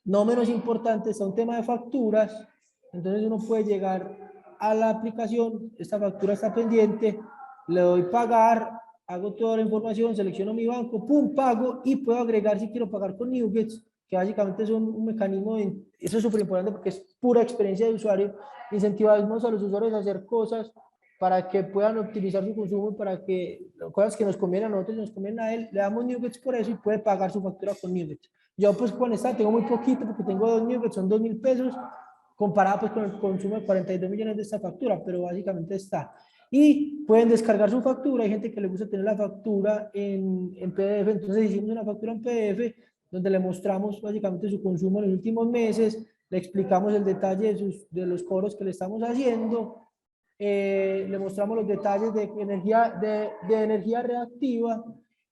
no menos importante, está un tema de facturas. Entonces uno puede llegar a la aplicación, esta factura está pendiente, le doy pagar, hago toda la información, selecciono mi banco, pum, pago y puedo agregar si quiero pagar con Newgets, que básicamente es un mecanismo eso es súper importante porque es pura experiencia de usuario. Incentivamos a los usuarios a hacer cosas para que puedan optimizar su consumo, para que cosas que nos convienen a nosotros, nos convienen a él, le damos Newgets por eso y puede pagar su factura con Newgets. Yo pues con esta tengo muy poquito porque tengo 2.000, que son 2.000 pesos, comparado pues con el consumo de 42 millones de esta factura, pero básicamente está. Y pueden descargar su factura, hay gente que le gusta tener la factura en PDF, entonces hicimos una factura en PDF donde le mostramos básicamente su consumo en los últimos meses, le explicamos el detalle de los cobros que le estamos haciendo, le mostramos los detalles de energía reactiva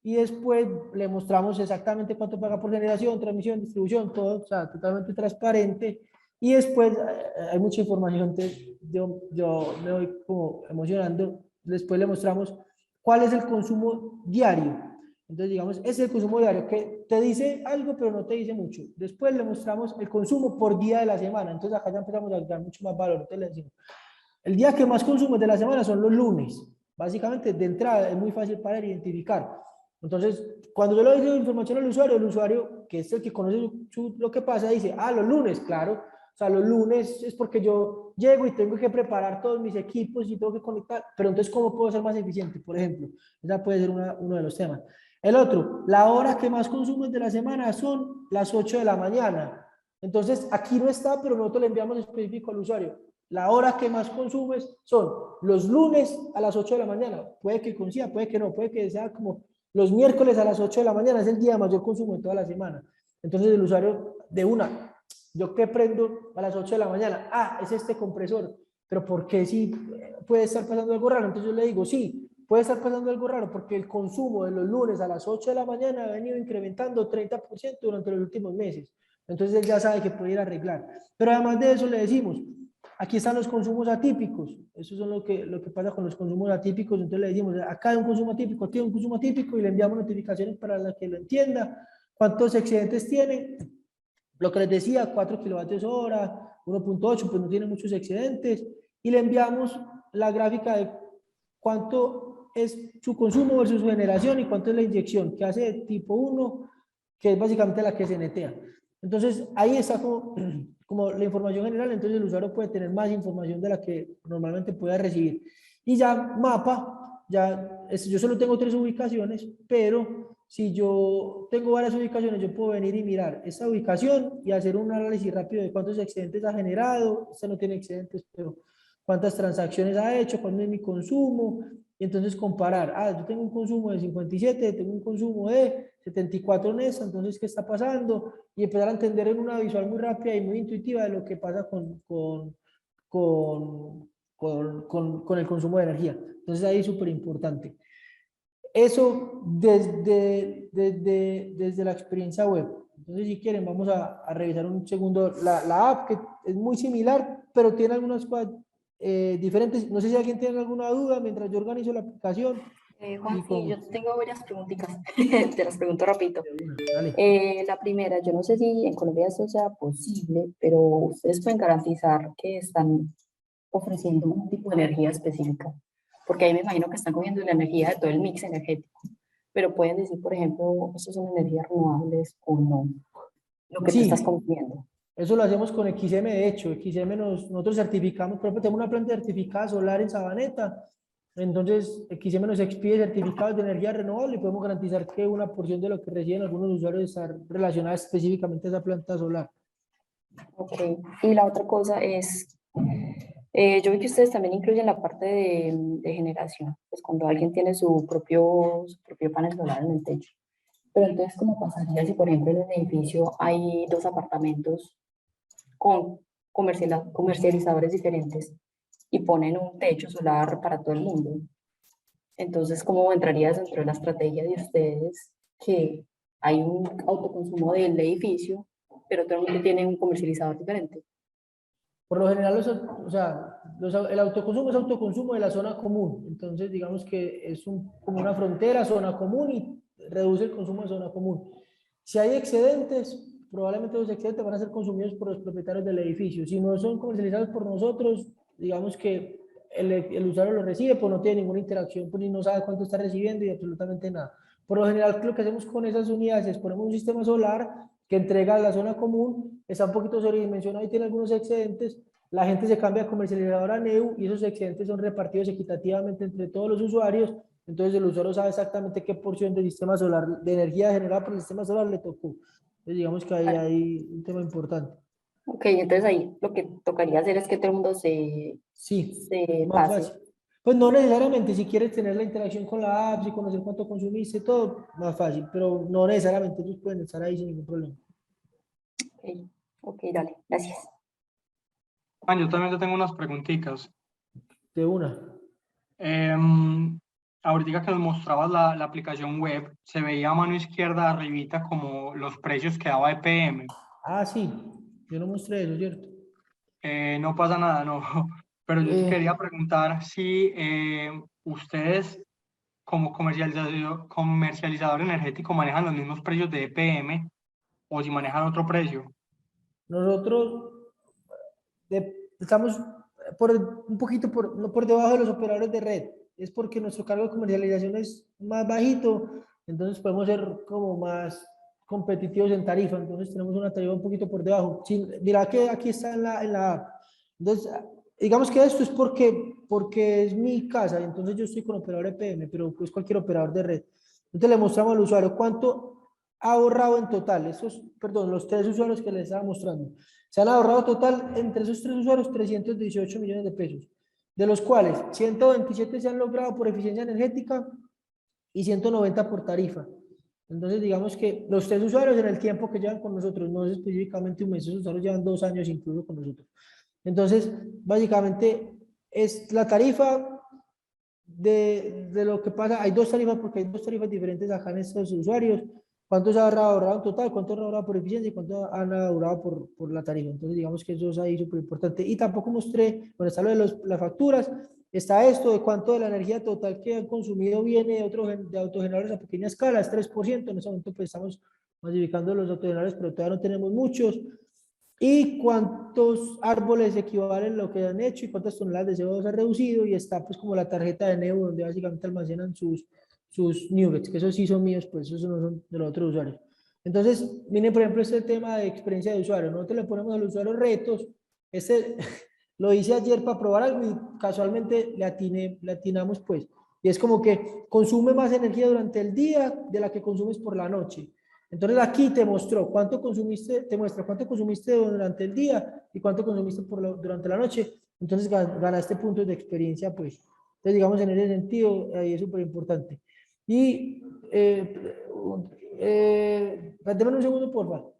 y después le mostramos exactamente cuánto paga por generación, transmisión, distribución, todo, o sea, totalmente transparente. Y después hay mucha información, entonces yo me voy como emocionando. Después le mostramos cuál es el consumo diario. Entonces, digamos, ese es el consumo diario que te dice algo, pero no te dice mucho. Después le mostramos el consumo por día de la semana. Entonces, acá ya empezamos a dar mucho más valor. Entonces, le decimos, el día que más consumes de la semana son los lunes. Básicamente, de entrada, es muy fácil para identificar. Entonces, cuando yo le doy información al usuario, que es el que conoce lo que pasa, dice, los lunes, claro. O sea, los lunes es porque yo llego y tengo que preparar todos mis equipos y tengo que conectar. Pero entonces, ¿cómo puedo ser más eficiente? Por ejemplo, esa puede ser uno de los temas. El otro, la hora que más consumes de la semana son las 8 de la mañana. Entonces, aquí no está, pero nosotros le enviamos específico al usuario. La hora que más consumes son los lunes a las 8 de la mañana. Puede que coincida, puede que no, puede que sea como los miércoles a las 8 de la mañana. Es el día de mayor consumo de toda la semana. Entonces el usuario de una, ¿yo qué prendo a las 8 de la mañana? Es este compresor. Pero ¿por qué si puede estar pasando algo raro? Entonces yo le digo, sí, puede estar pasando algo raro porque el consumo de los lunes a las 8 de la mañana ha venido incrementando 30% durante los últimos meses. Entonces él ya sabe que puede ir a arreglar. Pero además de eso le decimos, aquí están los consumos atípicos. Eso es lo que pasa con los consumos atípicos. Entonces le decimos, acá hay un consumo atípico, aquí hay un consumo atípico y le enviamos notificaciones para la que lo entienda. ¿Cuántos excedentes tiene? Lo que les decía, 4 kilovatios hora, 1.8, pues no tiene muchos excedentes. Y le enviamos la gráfica de cuánto es su consumo versus su generación y cuánto es la inyección que hace de tipo 1, que es básicamente la que se netea. Entonces, ahí está como la información general, entonces el usuario puede tener más información de la que normalmente pueda recibir. Y ya mapa, yo solo tengo 3 ubicaciones, pero si yo tengo varias ubicaciones, yo puedo venir y mirar esta ubicación y hacer un análisis rápido de cuántos excedentes ha generado. Esta no tiene excedentes, pero cuántas transacciones ha hecho, cuánto es mi consumo, y entonces comparar, yo tengo un consumo de 57, tengo un consumo de 74 en esta, entonces, ¿qué está pasando? Y empezar a entender en una visual muy rápida y muy intuitiva de lo que pasa con el consumo de energía. Entonces, ahí es súper importante. Eso desde la experiencia web. Entonces, si quieren, vamos a revisar un segundo la app, que es muy similar, pero tiene algunas cosas diferentes. No sé si alguien tiene alguna duda mientras yo organizo la aplicación. Juan, Y sí, yo con... tengo varias preguntitas, te las pregunto rapidito. Dale. La primera, yo no sé si en Colombia esto sea posible, pero ustedes pueden garantizar que están ofreciendo un tipo de energía específica, porque ahí me imagino que están cogiendo la energía de todo el mix energético, pero pueden decir, por ejemplo, ¿estos son energías renovables o no? Lo que tú estás Sí, consumiendo. eso lo hacemos con XM, de hecho. XM nosotros certificamos, por ejemplo, tenemos una planta certificada solar en Sabaneta. Entonces, XM nos expide certificados de energía renovable y podemos garantizar que una porción de lo que reciben algunos usuarios está relacionada específicamente a esa planta solar. Ok, y la otra cosa es, yo vi que ustedes también incluyen la parte de generación, pues cuando alguien tiene su propio panel solar en el techo. Pero entonces, ¿cómo pasaría si, por ejemplo, en un edificio hay dos apartamentos con comercializadores diferentes y ponen un techo solar para todo el mundo? Entonces, ¿cómo entraría dentro de la estrategia de ustedes que hay un autoconsumo del edificio, pero todo el mundo tiene un comercializador diferente? Por lo general, o sea, el autoconsumo es autoconsumo de la zona común. Entonces, digamos que es como una frontera, zona común y reduce el consumo de zona común. Si hay excedentes, probablemente los excedentes van a ser consumidos por los propietarios del edificio. Si no son comercializados por nosotros, digamos que el usuario lo recibe, pues no tiene ninguna interacción, pues ni no sabe cuánto está recibiendo y absolutamente nada. Por lo general, lo que hacemos con esas unidades es ponemos un sistema solar que entrega a la zona común, está un poquito sobredimensionado y tiene algunos excedentes, la gente se cambia a comercializador a NEU y esos excedentes son repartidos equitativamente entre todos los usuarios, entonces el usuario sabe exactamente qué porción del sistema solar, de energía generada por el sistema solar le tocó. Entonces digamos que ahí Vale. hay un tema importante. Ok, entonces ahí lo que tocaría hacer es que todo el mundo Sí, se más pase. fácil. Pues no necesariamente, si quieres tener la interacción con la app, si conocer cuánto consumiste, todo, más fácil, pero no necesariamente ellos pueden estar ahí sin ningún problema. Ok, ok, dale, gracias. Juan, yo también te tengo unas preguntitas. De una. Ahorita que nos mostrabas la aplicación web, se veía a mano izquierda arribita como los precios que daba EPM. Ah, sí, yo no mostré eso, ¿cierto? No pasa nada, no. Pero yo te Eh, quería preguntar si ustedes como comercializador energético manejan los mismos precios de EPM o si manejan otro precio. Nosotros estamos un poquito no por debajo de los operadores de red. Es porque nuestro cargo de comercialización es más bajito, entonces podemos ser como más competitivos en tarifa. Entonces tenemos una tarifa un poquito por debajo. Sí, mira que aquí está en la app. Entonces, digamos que esto es porque es mi casa, y entonces yo estoy con operador EPM, pero pues cualquier operador de red. Entonces le mostramos al usuario cuánto ha ahorrado en total. Esos, perdón, los tres usuarios que les estaba mostrando. Se han ahorrado total entre esos tres usuarios 318 millones de pesos, de los cuales 127 se han logrado por eficiencia energética y 190 por tarifa. Entonces, digamos que los tres usuarios en el tiempo que llevan con nosotros, no es específicamente un mes, esos usuarios llevan 2 años incluso con nosotros. Entonces, básicamente es la tarifa de lo que pasa. Hay dos tarifas porque hay dos tarifas diferentes acá en estos usuarios. ¿Cuánto se ha ahorrado en total? ¿Cuánto han ahorrado por eficiencia? ¿Y cuánto han ahorrado por la tarifa? Entonces, digamos que eso es ahí súper importante. Y tampoco mostré, bueno, está lo de las facturas, está esto de cuánto de la energía total que han consumido viene de autogeneradores a pequeña escala, es 3%. En ese momento pues estamos masificando los autogeneradores, pero todavía no tenemos muchos. Y cuántos árboles equivalen a lo que han hecho y cuántas toneladas de CO2 ha reducido, y está pues como la tarjeta de Neo donde básicamente almacenan sus nuggets, que esos sí son míos, pues esos no son de los otros usuarios. Entonces, miren por ejemplo este tema de experiencia de usuario, nosotros le ponemos al usuario retos, este lo hice ayer para probar algo y casualmente le atinamos pues, y es como que consume más energía durante el día de la que consumes por la noche. Entonces aquí te mostró cuánto consumiste, te muestra cuánto consumiste durante el día y cuánto consumiste durante la noche. Entonces ganaste puntos de experiencia, pues. Entonces, digamos, en ese sentido, ahí es súper importante. Y, déjame un segundo, por favor.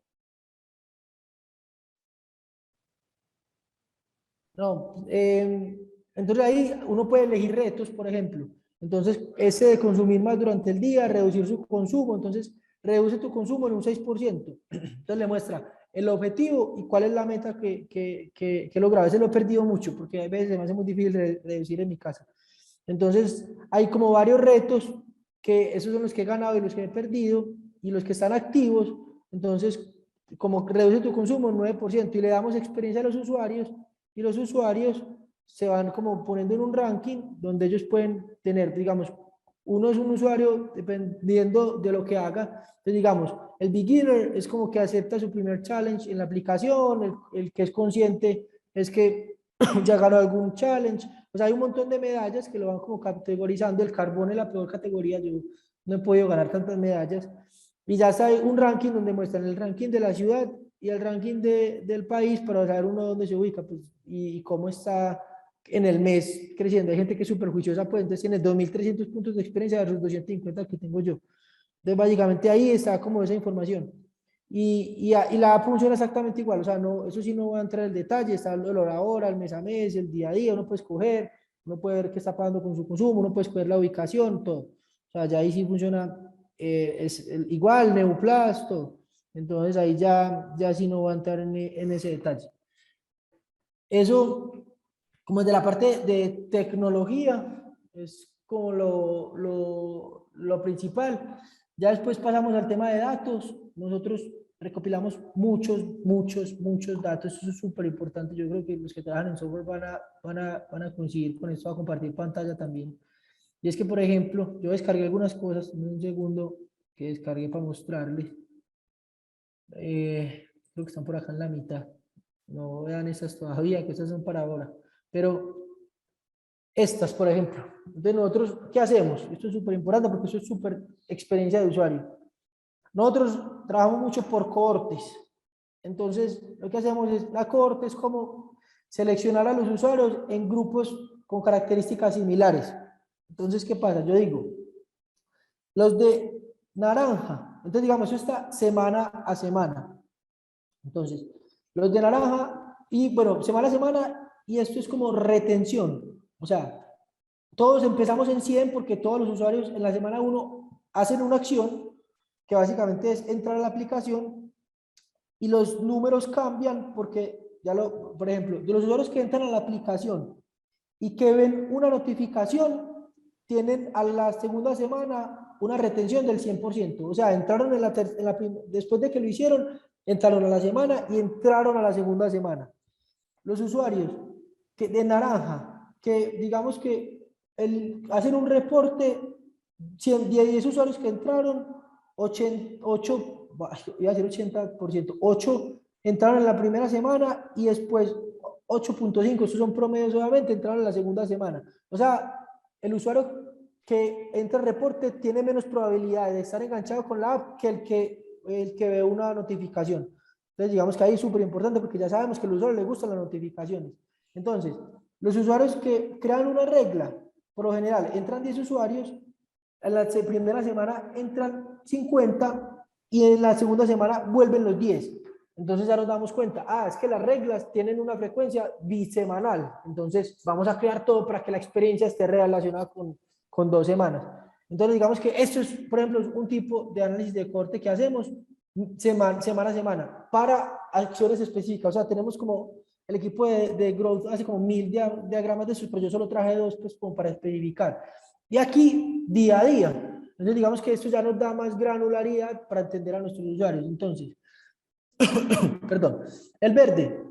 No, entonces ahí uno puede elegir retos, por ejemplo. Entonces, ese de consumir más durante el día, reducir su consumo, entonces reduce tu consumo en un 6%. Entonces le muestra el objetivo y cuál es la meta que he logrado. A veces lo he perdido mucho porque a veces se me hace muy difícil reducir en mi casa. Entonces, hay como varios retos que esos son los que he ganado y los que he perdido y los que están activos. Entonces, como reduce tu consumo en 9% y le damos experiencia a los usuarios y los usuarios se van como poniendo en un ranking donde ellos pueden tener, digamos, uno es un usuario dependiendo de lo que haga. Entonces, digamos, el beginner es como que acepta su primer challenge en la aplicación, el que es consciente es que ya ganó algún challenge. O sea, hay un montón de medallas que lo van como categorizando. El carbón es la peor categoría, yo no he podido ganar tantas medallas. Y ya está un ranking donde muestran el ranking de la ciudad y el ranking del país para saber uno dónde se ubica, pues, y cómo está en el mes creciendo. Hay gente que es súper juiciosa, pues entonces tiene 2.300 puntos de experiencia versus 250 que tengo yo. Entonces básicamente ahí está como esa información. Y la app funciona exactamente igual, o sea, no, eso sí no va a entrar en el detalle, está el hora a hora, el mes a mes, el día a día, uno puede escoger, uno puede ver qué está pagando con su consumo, uno puede escoger la ubicación, todo. O sea, ya ahí sí funciona igual, Neuplas, todo. Entonces ahí ya sí no va a entrar en ese detalle. Eso como de la parte de tecnología, es como lo principal. Ya después pasamos al tema de datos. Nosotros recopilamos muchos datos. Eso es súper importante. Yo creo que los que trabajan en software van a coincidir con esto, a compartir pantalla también. Y es que, por ejemplo, yo descargué algunas cosas, en un segundo que descargué para mostrarles. Creo que están por acá en la mitad. No vean estas todavía, que estas son para ahora. Pero estas, por ejemplo, de nosotros, ¿qué hacemos? Esto es súper importante porque esto es súper experiencia de usuario. Nosotros trabajamos mucho por cohortes. Entonces, lo que hacemos es, la cohorte es como seleccionar a los usuarios en grupos con características similares. Entonces, ¿qué pasa? Yo digo, los de naranja, entonces digamos, eso está semana a semana. Entonces, los de naranja, y bueno, semana a semana, y esto es como retención. O sea, todos empezamos en 100 porque todos los usuarios en la semana 1 hacen una acción que básicamente es entrar a la aplicación y los números cambian porque, por ejemplo, de los usuarios que entran a la aplicación y que ven una notificación, tienen a la segunda semana una retención del 100%. O sea, entraron después de que lo hicieron, entraron a la semana y entraron a la segunda semana. Los usuarios de naranja, que digamos que hacen un reporte, 10 usuarios que entraron, 8, iba a decir 80%, 8 entraron en la primera semana y después 8.5, estos son promedios obviamente, entraron en la segunda semana. O sea, el usuario que entra al reporte tiene menos probabilidad de estar enganchado con la app que el que ve una notificación. Entonces, digamos que ahí es súper importante porque ya sabemos que al usuario le gustan las notificaciones. Entonces, los usuarios que crean una regla, por lo general, entran 10 usuarios, en la primera semana entran 50 y en la segunda semana vuelven los 10. Entonces ya nos damos cuenta, es que las reglas tienen una frecuencia bisemanal. Entonces vamos a crear todo para que la experiencia esté relacionada con 2 semanas. Entonces digamos que esto es, por ejemplo, un tipo de análisis de corte que hacemos semana a semana para acciones específicas. O sea, tenemos como el equipo de Growth hace como 1000 diagramas de estos, pero yo solo traje 2 pues como para especificar. Y aquí, día a día. Entonces, digamos que esto ya nos da más granularidad para entender a nuestros usuarios. Entonces, perdón, el verde,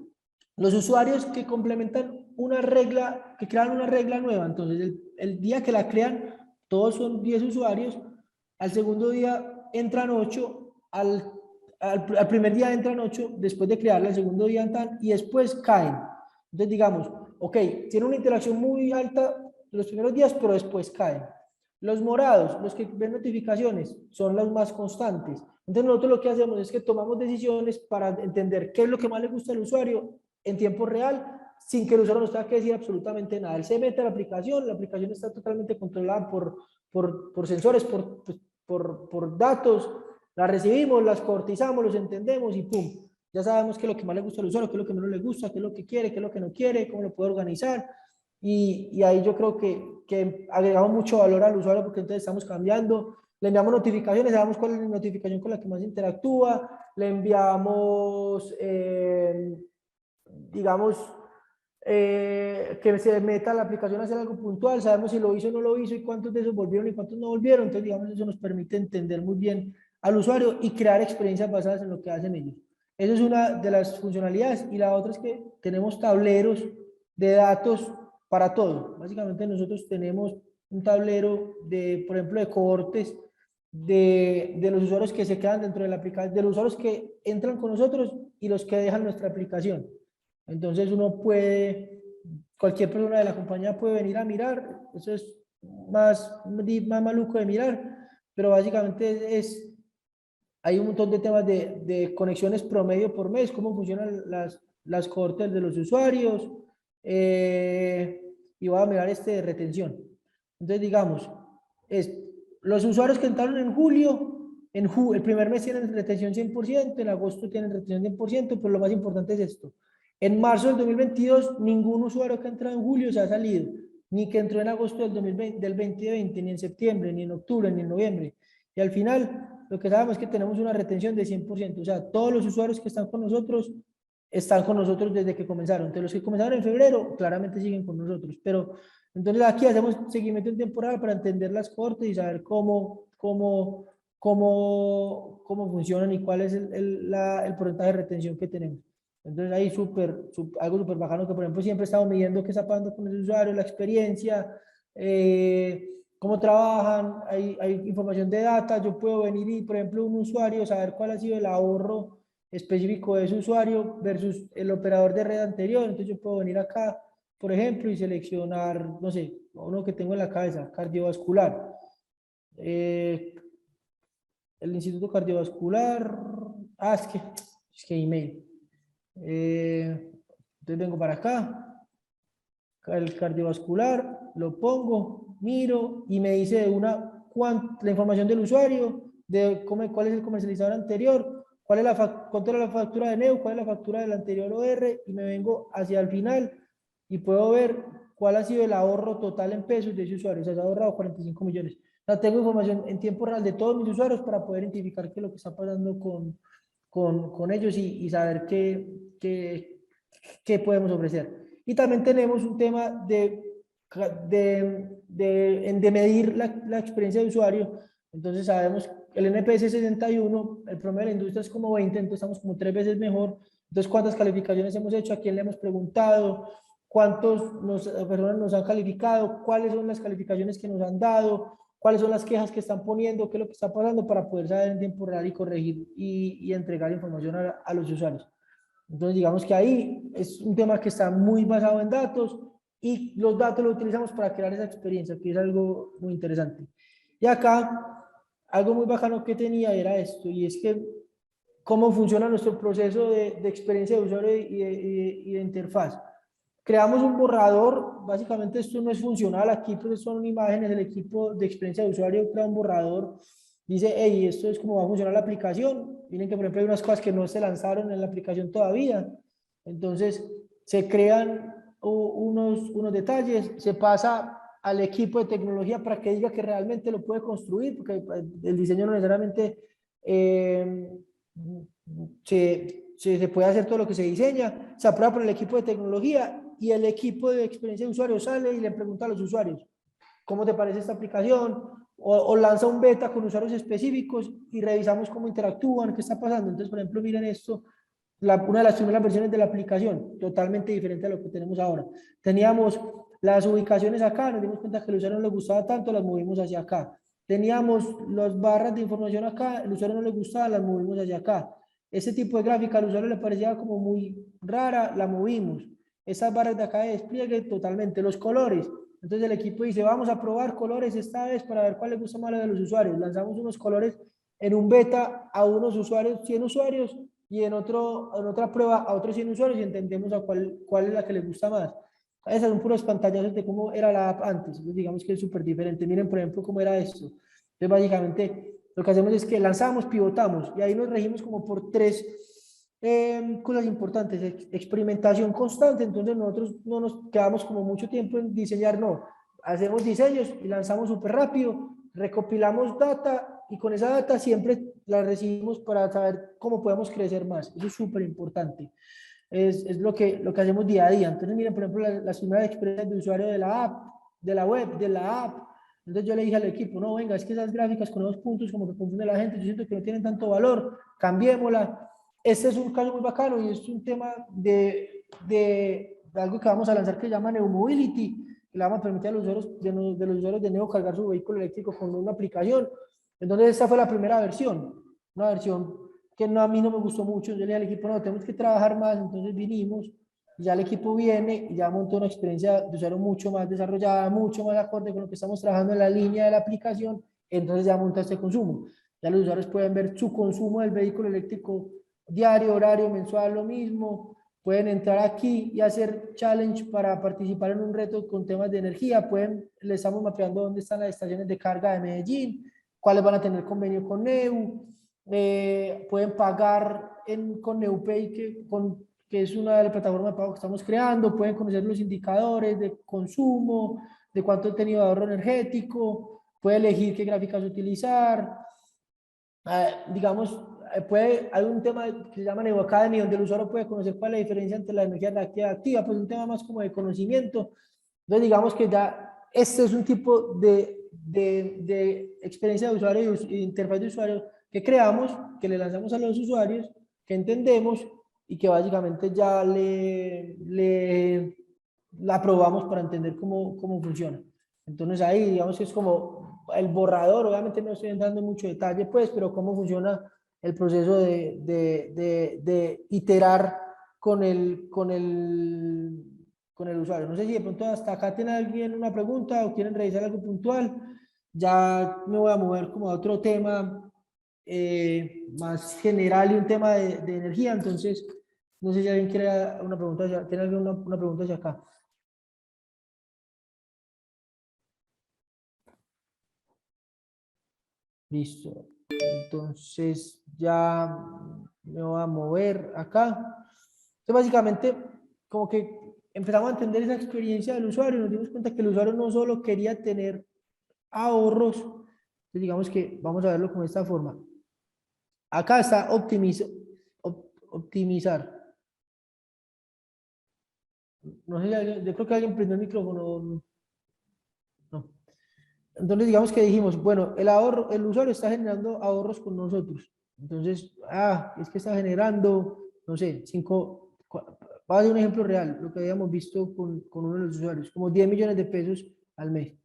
los usuarios que complementan una regla, que crean una regla nueva. Entonces, el día que la crean, todos son 10 usuarios. Al segundo día entran 8, al primer día entran 8, después de crearla, al segundo día entran y después caen. Entonces, digamos, ok, tiene una interacción muy alta los primeros días, pero después caen. Los morados, los que ven notificaciones, son los más constantes. Entonces nosotros lo que hacemos es que tomamos decisiones para entender qué es lo que más le gusta al usuario en tiempo real, sin que el usuario nos tenga que decir absolutamente nada. Él se mete a la aplicación está totalmente controlada por sensores, por datos, las recibimos, las cortizamos, los entendemos y pum. Ya sabemos qué es lo que más le gusta al usuario, qué es lo que menos le gusta, qué es lo que quiere, qué es lo que no quiere, cómo lo puede organizar. y ahí yo creo que agregamos mucho valor al usuario porque entonces estamos cambiando, le enviamos notificaciones, sabemos cuál es la notificación con la que más interactúa, le enviamos, digamos, que se meta a la aplicación a hacer algo puntual, sabemos si lo hizo o no lo hizo y cuántos de esos volvieron y cuántos no volvieron, entonces digamos eso nos permite entender muy bien al usuario y crear experiencias basadas en lo que hacen ellos. Esa es una de las funcionalidades y la otra es que tenemos tableros de datos para todo. Básicamente nosotros tenemos un tablero de, por ejemplo, de cohortes de los usuarios que se quedan dentro de la aplicación, de los usuarios que entran con nosotros y los que dejan nuestra aplicación. Entonces uno puede, cualquier persona de la compañía puede venir a mirar, eso es más maluco de mirar, pero básicamente hay un montón de temas de conexiones promedio por mes, cómo funcionan las cohortes de los usuarios, y voy a mirar de retención. Entonces digamos, los usuarios que entraron en julio, el primer mes tienen retención 100%, en agosto tienen retención 100%, pero lo más importante es esto. En marzo del 2022, ningún usuario que ha entrado en julio se ha salido, ni que entró en agosto del 2020, ni en septiembre, ni en octubre, ni en noviembre. Y al final, lo que sabemos es que tenemos una retención de 100%. O sea, todos los usuarios que están con nosotros desde que comenzaron. Entonces, los que comenzaron en febrero, claramente siguen con nosotros. Pero, entonces, aquí hacemos seguimiento en temporal para entender las cohortes y saber cómo funcionan y cuál es el porcentaje de retención que tenemos. Entonces ahí algo súper bacano que por ejemplo siempre estamos midiendo qué está pasando con el usuario, la experiencia, cómo trabajan, hay información de data, yo puedo venir y por ejemplo un usuario saber cuál ha sido el ahorro específico de ese usuario versus el operador de red anterior, entonces yo puedo venir acá, por ejemplo, y seleccionar, no sé, uno que tengo en la cabeza, cardiovascular. El Instituto Cardiovascular, es que email. Entonces vengo para acá, el cardiovascular, lo pongo, miro y me dice la información del usuario, de cuál es el comercializador anterior, cuánto era la factura de Neu, cuál es la factura del anterior OR, y me vengo hacia el final y puedo ver cuál ha sido el ahorro total en pesos de ese usuario. O sea, se ha ahorrado 45 millones. O sea, tengo información en tiempo real de todos mis usuarios para poder identificar qué es lo que está pasando con ellos y saber qué podemos ofrecer. Y también tenemos un tema de medir la experiencia de usuario. Entonces sabemos que el NPS es 61, el promedio de la industria es como 20, entonces estamos como 3 veces mejor. Entonces, ¿cuántas calificaciones hemos hecho? ¿A quién le hemos preguntado? ¿Cuántas personas nos han calificado? ¿Cuáles son las calificaciones que nos han dado? ¿Cuáles son las quejas que están poniendo? ¿Qué es lo que está pasando? Para poder saber en tiempo real y corregir y entregar información a los usuarios. Entonces, digamos que ahí es un tema que está muy basado en datos y los datos los utilizamos para crear esa experiencia, que es algo muy interesante. Y acá, algo muy bacano que tenía era esto, y es que cómo funciona nuestro proceso de experiencia de usuario y de interfaz. Creamos un borrador, básicamente esto no es funcional, aquí pues son imágenes, el equipo de experiencia de usuario crea un borrador, dice, hey, esto es cómo va a funcionar la aplicación, miren que por ejemplo hay unas cosas que no se lanzaron en la aplicación todavía, entonces se crean unos detalles, se pasa al equipo de tecnología para que diga que realmente lo puede construir, porque el diseño no necesariamente se puede hacer todo lo que se diseña, se aprueba por el equipo de tecnología y el equipo de experiencia de usuario sale y le pregunta a los usuarios, ¿cómo te parece esta aplicación? O lanza un beta con usuarios específicos y revisamos cómo interactúan, qué está pasando. Entonces, por ejemplo, miren esto, una de las primeras versiones de la aplicación, totalmente diferente a lo que tenemos ahora. Teníamos las ubicaciones acá, nos dimos cuenta que al usuario no le gustaba tanto, las movimos hacia acá. Teníamos las barras de información acá, al usuario no le gustaba, las movimos hacia acá. Ese tipo de gráfica al usuario le parecía como muy rara, la movimos. Esas barras de acá de despliegue, totalmente. Los colores, entonces el equipo dice, vamos a probar colores esta vez para ver cuál les gusta más a los usuarios. Lanzamos unos colores en un beta a unos usuarios, 100 usuarios, y en otra prueba a otros 100 usuarios y entendemos a cuál es la que les gusta más. Esas son puros pantallazos de cómo era la app antes. Entonces digamos que es súper diferente. Miren, por ejemplo, cómo era esto. Entonces básicamente lo que hacemos es que lanzamos, pivotamos y ahí nos regimos como por tres Cosas importantes, experimentación constante, entonces nosotros no nos quedamos como mucho tiempo en diseñar, no, hacemos diseños y lanzamos súper rápido, recopilamos data y con esa data siempre la recibimos para saber cómo podemos crecer más, eso es súper importante, es lo que hacemos día a día. Entonces miren, por ejemplo, las primeras experiencias de usuario de la app, de la web, de la app. Entonces yo le dije al equipo, no, venga, es que esas gráficas con esos puntos como que confunden a la gente, yo siento que no tienen tanto valor, cambiémosla. Este es un caso muy bacano y es un tema de algo que vamos a lanzar que se llama Neomobility, que le vamos a permitir a los usuarios de los usuarios de Neo cargar su vehículo eléctrico con una aplicación. Entonces esta fue la primera versión, una versión que no, a mí no me gustó mucho. Yo le dije al equipo, no, tenemos que trabajar más, entonces vinimos, ya el equipo viene y ya montó una experiencia de usuario mucho más desarrollada, mucho más acorde con lo que estamos trabajando en la línea de la aplicación, entonces ya monta este consumo. Ya los usuarios pueden ver su consumo del vehículo eléctrico diario, horario, mensual, lo mismo. Pueden entrar aquí y hacer challenge para participar en un reto con temas de energía. Le estamos mapeando dónde están las estaciones de carga de Medellín, cuáles van a tener convenio con Neu. Pueden pagar con NeuPay, que es una de las plataformas de pago que estamos creando. Pueden conocer los indicadores de consumo, de cuánto he tenido de ahorro energético. Puede elegir qué gráficas utilizar. Digamos, hay un tema que se llama Neo Academy, donde el usuario puede conocer cuál es la diferencia entre la energía reactiva y activa, pues un tema más como de conocimiento. Entonces, digamos que ya este es un tipo de experiencia de usuario y interfaz de usuario que creamos, que le lanzamos a los usuarios, que entendemos y que básicamente ya la probamos para entender cómo funciona. Entonces ahí digamos que es como el borrador, obviamente no estoy entrando en mucho detalle pues, pero cómo funciona el proceso de iterar con el usuario. No sé si de pronto hasta acá tiene alguien una pregunta o quieren revisar algo puntual. Ya me voy a mover como a otro tema más general y un tema de energía. Entonces, no sé si alguien quiere una pregunta, tiene alguna una pregunta hacia acá. Listo. Entonces ya me voy a mover acá. Entonces básicamente como que empezamos a entender esa experiencia del usuario. Nos dimos cuenta que el usuario no solo quería tener ahorros. Entonces digamos que vamos a verlo con esta forma. Acá está optimizar. No sé, yo creo que alguien prendió el micrófono. No. Entonces, digamos que dijimos, bueno, el usuario está generando ahorros con nosotros. Entonces, es que está generando, no sé, va a ser un ejemplo real, lo que habíamos visto con uno de los usuarios, como 10 millones de pesos al mes.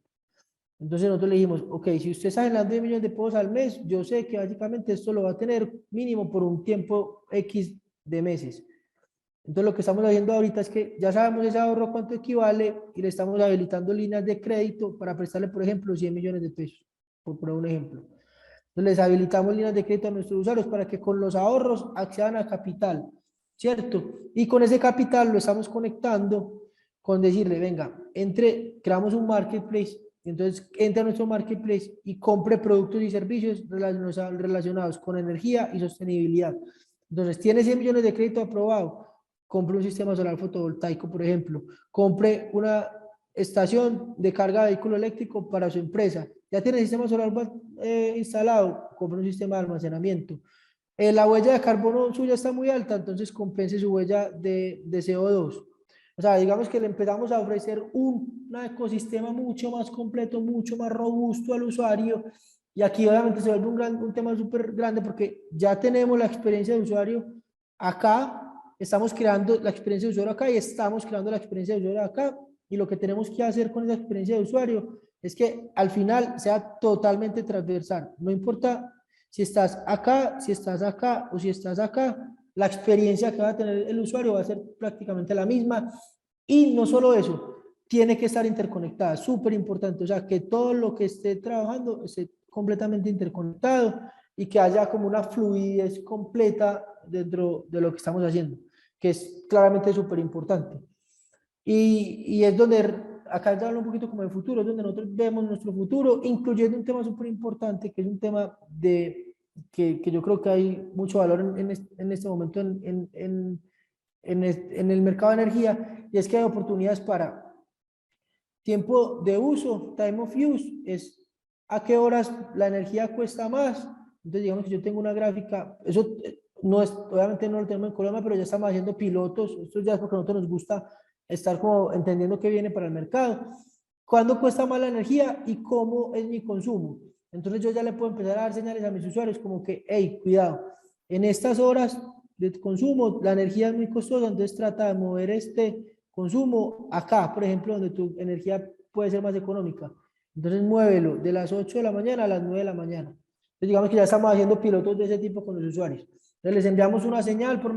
Entonces nosotros le dijimos, ok, si usted está generando 10 millones de pesos al mes, yo sé que básicamente esto lo va a tener mínimo por un tiempo X de meses. Entonces lo que estamos haciendo ahorita es que ya sabemos ese ahorro cuánto equivale y le estamos habilitando líneas de crédito para prestarle, por ejemplo, 100 millones de pesos, por poner un ejemplo. Entonces les habilitamos líneas de crédito a nuestros usuarios para que con los ahorros accedan a capital, ¿cierto? Y con ese capital lo estamos conectando con decirle, venga, creamos un marketplace, entonces entre a nuestro marketplace y compre productos y servicios relacionados con energía y sostenibilidad. Entonces tiene 100 millones de crédito aprobado, compre un sistema solar fotovoltaico, por ejemplo, compre una estación de carga de vehículo eléctrico para su empresa, ya tiene el sistema solar instalado, compre un sistema de almacenamiento. La huella de carbono suya está muy alta, entonces compense su huella de CO2. O sea, digamos que le empezamos a ofrecer un ecosistema mucho más completo, mucho más robusto al usuario. Y aquí obviamente se vuelve un tema súper grande porque ya tenemos la experiencia de usuario acá, estamos creando la experiencia de usuario acá y estamos creando la experiencia de usuario acá. Y lo que tenemos que hacer con esa experiencia de usuario es que al final sea totalmente transversal. No importa si estás acá, si estás acá o si estás acá, la experiencia que va a tener el usuario va a ser prácticamente la misma. Y no solo eso, tiene que estar interconectada, súper importante. O sea, que todo lo que esté trabajando esté completamente interconectado y que haya como una fluidez completa dentro de lo que estamos haciendo, que es claramente súper importante. Y es donde, acá ya hablo un poquito como de futuro, es donde nosotros vemos nuestro futuro, incluyendo un tema súper importante, que es un tema de que yo creo que hay mucho valor en este momento en el mercado de energía, y es que hay oportunidades para tiempo de uso, time of use, es a qué horas la energía cuesta más. Entonces, digamos que yo tengo una gráfica, eso no es, obviamente no lo tenemos en Colombia, pero ya estamos haciendo pilotos, esto ya es porque a nosotros nos gusta estar como entendiendo qué viene para el mercado, cuándo cuesta más la energía y cómo es mi consumo. Entonces yo ya le puedo empezar a dar señales a mis usuarios como que, hey, cuidado, en estas horas de consumo la energía es muy costosa, entonces trata de mover este consumo acá, por ejemplo, donde tu energía puede ser más económica. Entonces muévelo de las 8 de la mañana a las 9 de la mañana. Entonces digamos que ya estamos haciendo pilotos de ese tipo con los usuarios. Entonces les enviamos una señal por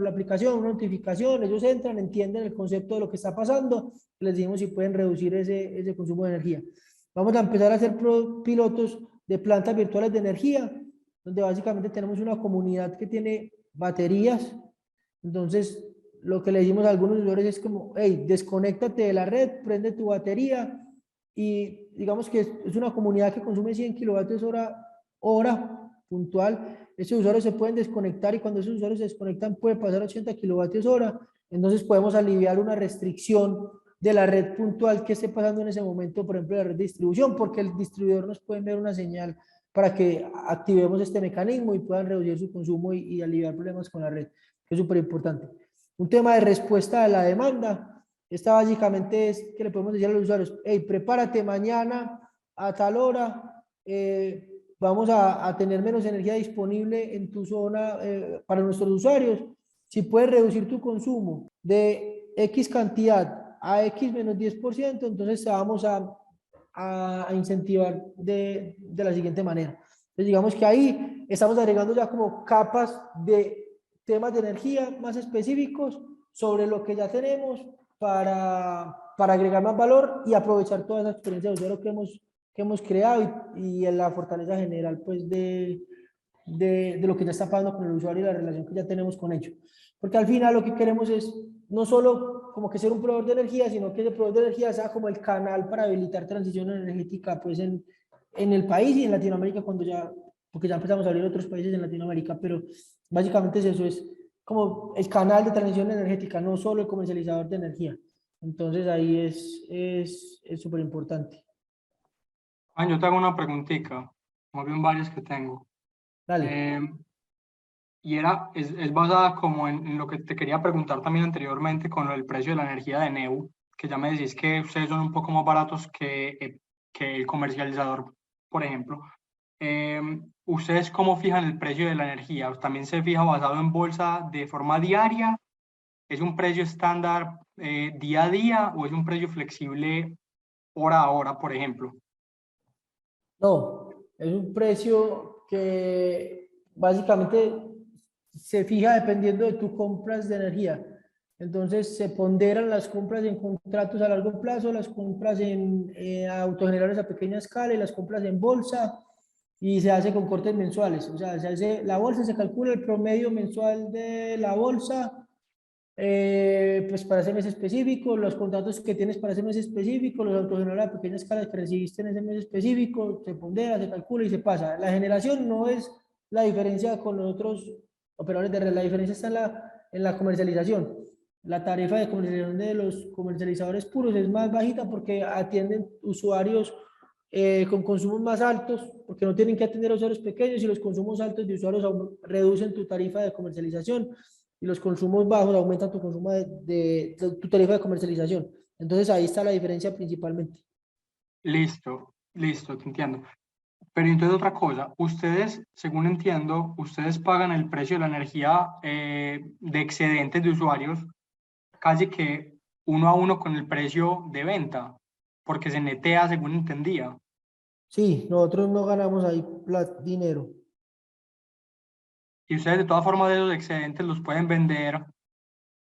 la aplicación, una notificación, ellos entran, entienden el concepto de lo que está pasando, les decimos si pueden reducir ese consumo de energía. Vamos a empezar a hacer pilotos de plantas virtuales de energía, donde básicamente tenemos una comunidad que tiene baterías. Entonces, lo que le decimos a algunos usuarios es como, hey, desconéctate de la red, prende tu batería, y digamos que es una comunidad que consume 100 kilovatios hora puntual. Esos usuarios se pueden desconectar y cuando esos usuarios se desconectan puede pasar 80 kilovatios hora. Entonces podemos aliviar una restricción de la red puntual que esté pasando en ese momento, por ejemplo, la red de distribución, porque el distribuidor nos puede enviar una señal para que activemos este mecanismo y puedan reducir su consumo y aliviar problemas con la red, que es súper importante. Un tema de respuesta a la demanda. Esta básicamente es que le podemos decir a los usuarios, hey, prepárate mañana a tal hora, vamos a tener menos energía disponible en tu zona para nuestros usuarios. Si puedes reducir tu consumo de X cantidad a X menos 10%, entonces vamos a incentivar de la siguiente manera. Entonces digamos que ahí estamos agregando ya como capas de temas de energía más específicos sobre lo que ya tenemos para agregar más valor y aprovechar toda esa experiencia de usuario que hemos creado y en la fortaleza general pues de lo que ya está pasando con el usuario y la relación que ya tenemos con ellos. Porque al final lo que queremos es no solo como que ser un proveedor de energía, sino que ese proveedor de energía sea como el canal para habilitar transición energética pues en el país y en Latinoamérica cuando ya, porque ya empezamos a abrir otros países en Latinoamérica, pero básicamente es eso, es como el canal de transición energética, no solo el comercializador de energía. Entonces ahí es súper importante. Juan, yo te hago una preguntita, más bien varias que tengo. Dale. Y es basada como en lo que te quería preguntar también anteriormente con el precio de la energía de NEU, que ya me decís que ustedes son un poco más baratos que el comercializador, por ejemplo. ¿Ustedes cómo fijan el precio de la energía? ¿También se fija basado en bolsa de forma diaria? ¿Es un precio estándar día a día o es un precio flexible hora a hora, por ejemplo? No, es un precio que básicamente se fija dependiendo de tus compras de energía. Entonces se ponderan las compras en contratos a largo plazo, las compras en autogeneradores a pequeña escala y las compras en bolsa, y se hace con cortes mensuales. O sea, la bolsa, se calcula el promedio mensual de la bolsa pues para ese mes específico, los contratos que tienes para ese mes específico, los autogeneradores a pequeña escala que recibiste en ese mes específico, se pondera, se calcula y se pasa. La generación no es la diferencia con los otros operadores de red, la diferencia está en la comercialización. La tarifa de comercialización de los comercializadores puros es más bajita porque atienden usuarios con consumos más altos, porque no tienen que atender a usuarios pequeños, y los consumos altos de usuarios reducen tu tarifa de comercialización y los consumos bajos aumentan tu consumo de tu tarifa de comercialización. Entonces ahí está la diferencia principalmente. Listo, listo, te entiendo. Pero entonces otra cosa, ustedes, según entiendo, ustedes pagan el precio de la energía de excedentes de usuarios casi que uno a uno con el precio de venta, porque se netea según entendía. Sí, nosotros no ganamos ahí dinero. Y ustedes de todas formas esos excedentes los pueden vender.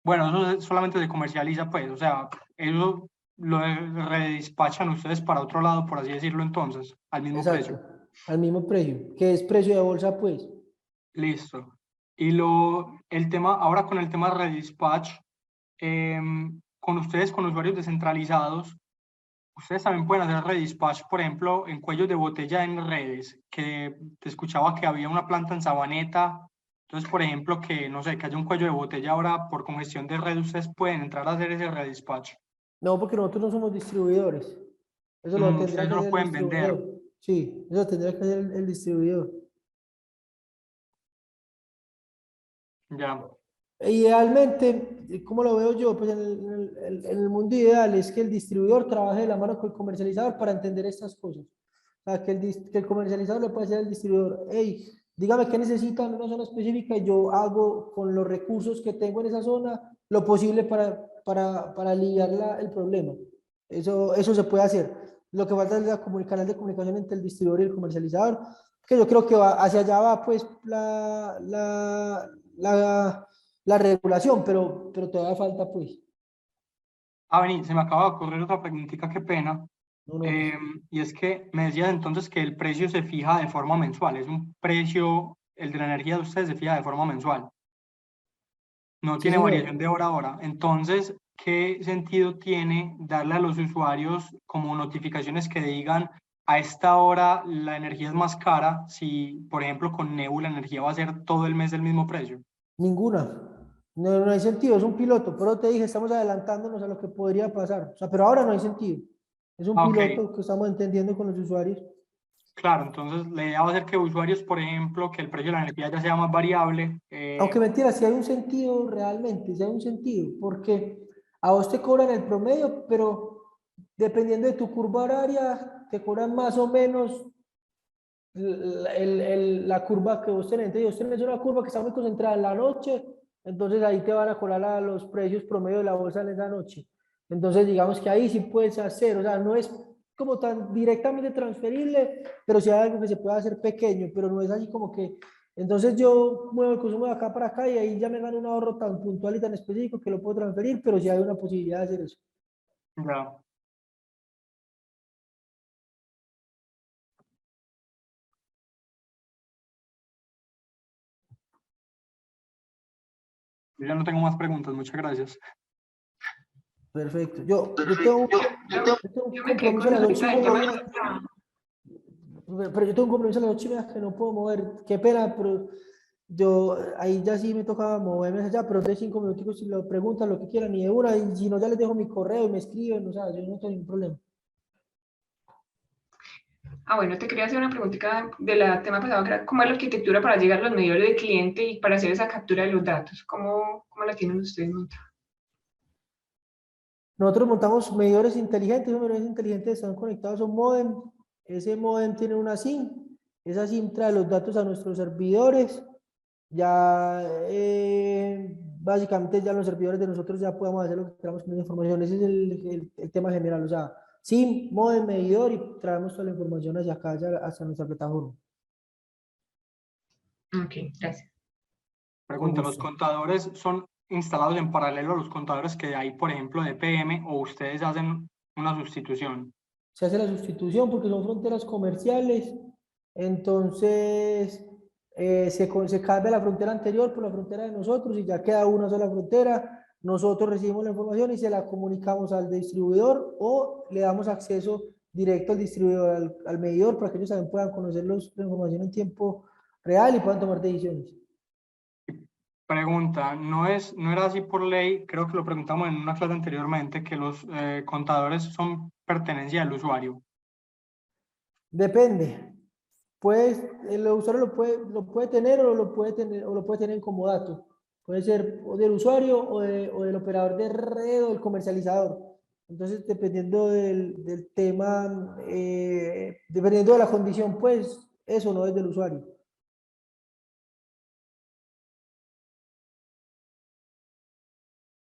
Bueno, eso solamente se comercializa, pues, o sea, eso lo redispachan ustedes para otro lado, por así decirlo, entonces, al mismo precio. Exacto, al mismo precio, que es precio de bolsa, pues. Listo. Y el tema, ahora con el tema de redispatch, con ustedes, con usuarios descentralizados, ustedes también pueden hacer redispatch, por ejemplo, en cuellos de botella en redes, que te escuchaba que había una planta en Sabaneta. Entonces, por ejemplo, que no sé, que haya un cuello de botella ahora por congestión de red, ustedes pueden entrar a hacer ese redispatch. No, porque nosotros no somos distribuidores. Eso lo tendría Ustedes que no hacer lo el pueden vender. distribuidor. Sí, eso tendría que hacer el distribuidor. Ya. Idealmente, ¿cómo lo veo yo? Pues en el mundo ideal es que el distribuidor trabaje de la mano con el comercializador para entender estas cosas. O sea, que el comercializador le puede decir al distribuidor, hey, dígame qué necesitan en una zona específica y yo hago con los recursos que tengo en esa zona lo posible para aliviar el problema. Eso se puede hacer. Lo que falta es el canal de comunicación entre el distribuidor y el comercializador, que yo creo que hacia allá va pues la regulación, pero todavía falta pues. Vení, se me acaba de ocurrir otra preguntita, qué pena. No, no, pues, Y es que me decías entonces que el precio se fija de forma mensual. Es un precio, el de la energía de ustedes se fija de forma mensual. No sí, tiene variación señor. de hora a hora. Entonces, ¿qué sentido tiene darle a los usuarios como notificaciones que digan a esta hora la energía es más cara si, por ejemplo, con Neu la energía va a ser todo el mes del mismo precio? Ninguna. No, no hay sentido, es un piloto. Pero te dije, estamos adelantándonos a lo que podría pasar. O sea, pero ahora no hay sentido. Es un Ah, ok, piloto que estamos entendiendo con los usuarios. claro. Entonces, la idea va a ser que usuarios, por ejemplo, que el precio de la energía ya sea más variable. Aunque mentira, si hay un sentido realmente, si hay un sentido, porque a vos te cobran el promedio, pero dependiendo de tu curva horaria, te cobran más o menos la curva que vos tenés. Entonces, vos tenés una curva que está muy concentrada en la noche, entonces ahí te van a colar a los precios promedio de la bolsa en esa noche. Entonces, digamos que ahí sí puedes hacer, o sea, no es como tan directamente transferible, pero sí hay algo que se puede hacer pequeño, pero no es así como que, entonces yo muevo el consumo de acá para acá y ahí ya me gano un ahorro tan puntual y tan específico que lo puedo transferir, pero sí hay una posibilidad de hacer eso. Ya. Yo ya no tengo más preguntas, muchas gracias. Perfecto. Yo tengo un Yo me quedé compromiso a con las la 8:30. llamada. Pero yo tengo un compromiso a las 8:30 que no puedo mover. Qué pena, pero yo ahí ya sí me toca moverme allá, pero de 5 minutos si lo preguntan lo que quieran y de una, y si no ya les dejo mi correo y me escriben, o sea, yo no tengo ningún problema. Ah, bueno, te quería hacer una preguntita del tema pasado, que era cómo es la arquitectura para llegar a los medidores de cliente y para hacer esa captura de los datos. ¿Cómo la tienen ustedes montada? Nosotros montamos medidores inteligentes, esos medidores inteligentes están conectados a un módem, ese módem tiene una SIM, esa SIM trae los datos a nuestros servidores, ya básicamente ya los servidores de nosotros ya podemos hacer lo que queramos con esa información, ese es el tema general, o sea, SIM, módem, medidor y traemos toda la información hacia acá, hacia nuestra plataforma. Ok, gracias. Con Pregunta, ¿los gusto. contadores son instalados en paralelo a los contadores que hay, por ejemplo, de PM o ustedes hacen una sustitución? Se hace la sustitución porque son fronteras comerciales, entonces se cambia la frontera anterior por la frontera de nosotros y ya queda una sola frontera. Nosotros recibimos la información y se la comunicamos al distribuidor o le damos acceso directo al distribuidor, al medidor, para que ellos también puedan conocer la información en tiempo real y puedan tomar decisiones. Pregunta, no era así por ley, creo que lo preguntamos en una clase anteriormente, que los contadores son pertenencia del usuario. Depende. El usuario lo puede tener o lo puede tener como dato. Puede ser o del usuario o del operador de red o del comercializador. Entonces, dependiendo del tema, dependiendo de la condición, pues eso no es del usuario.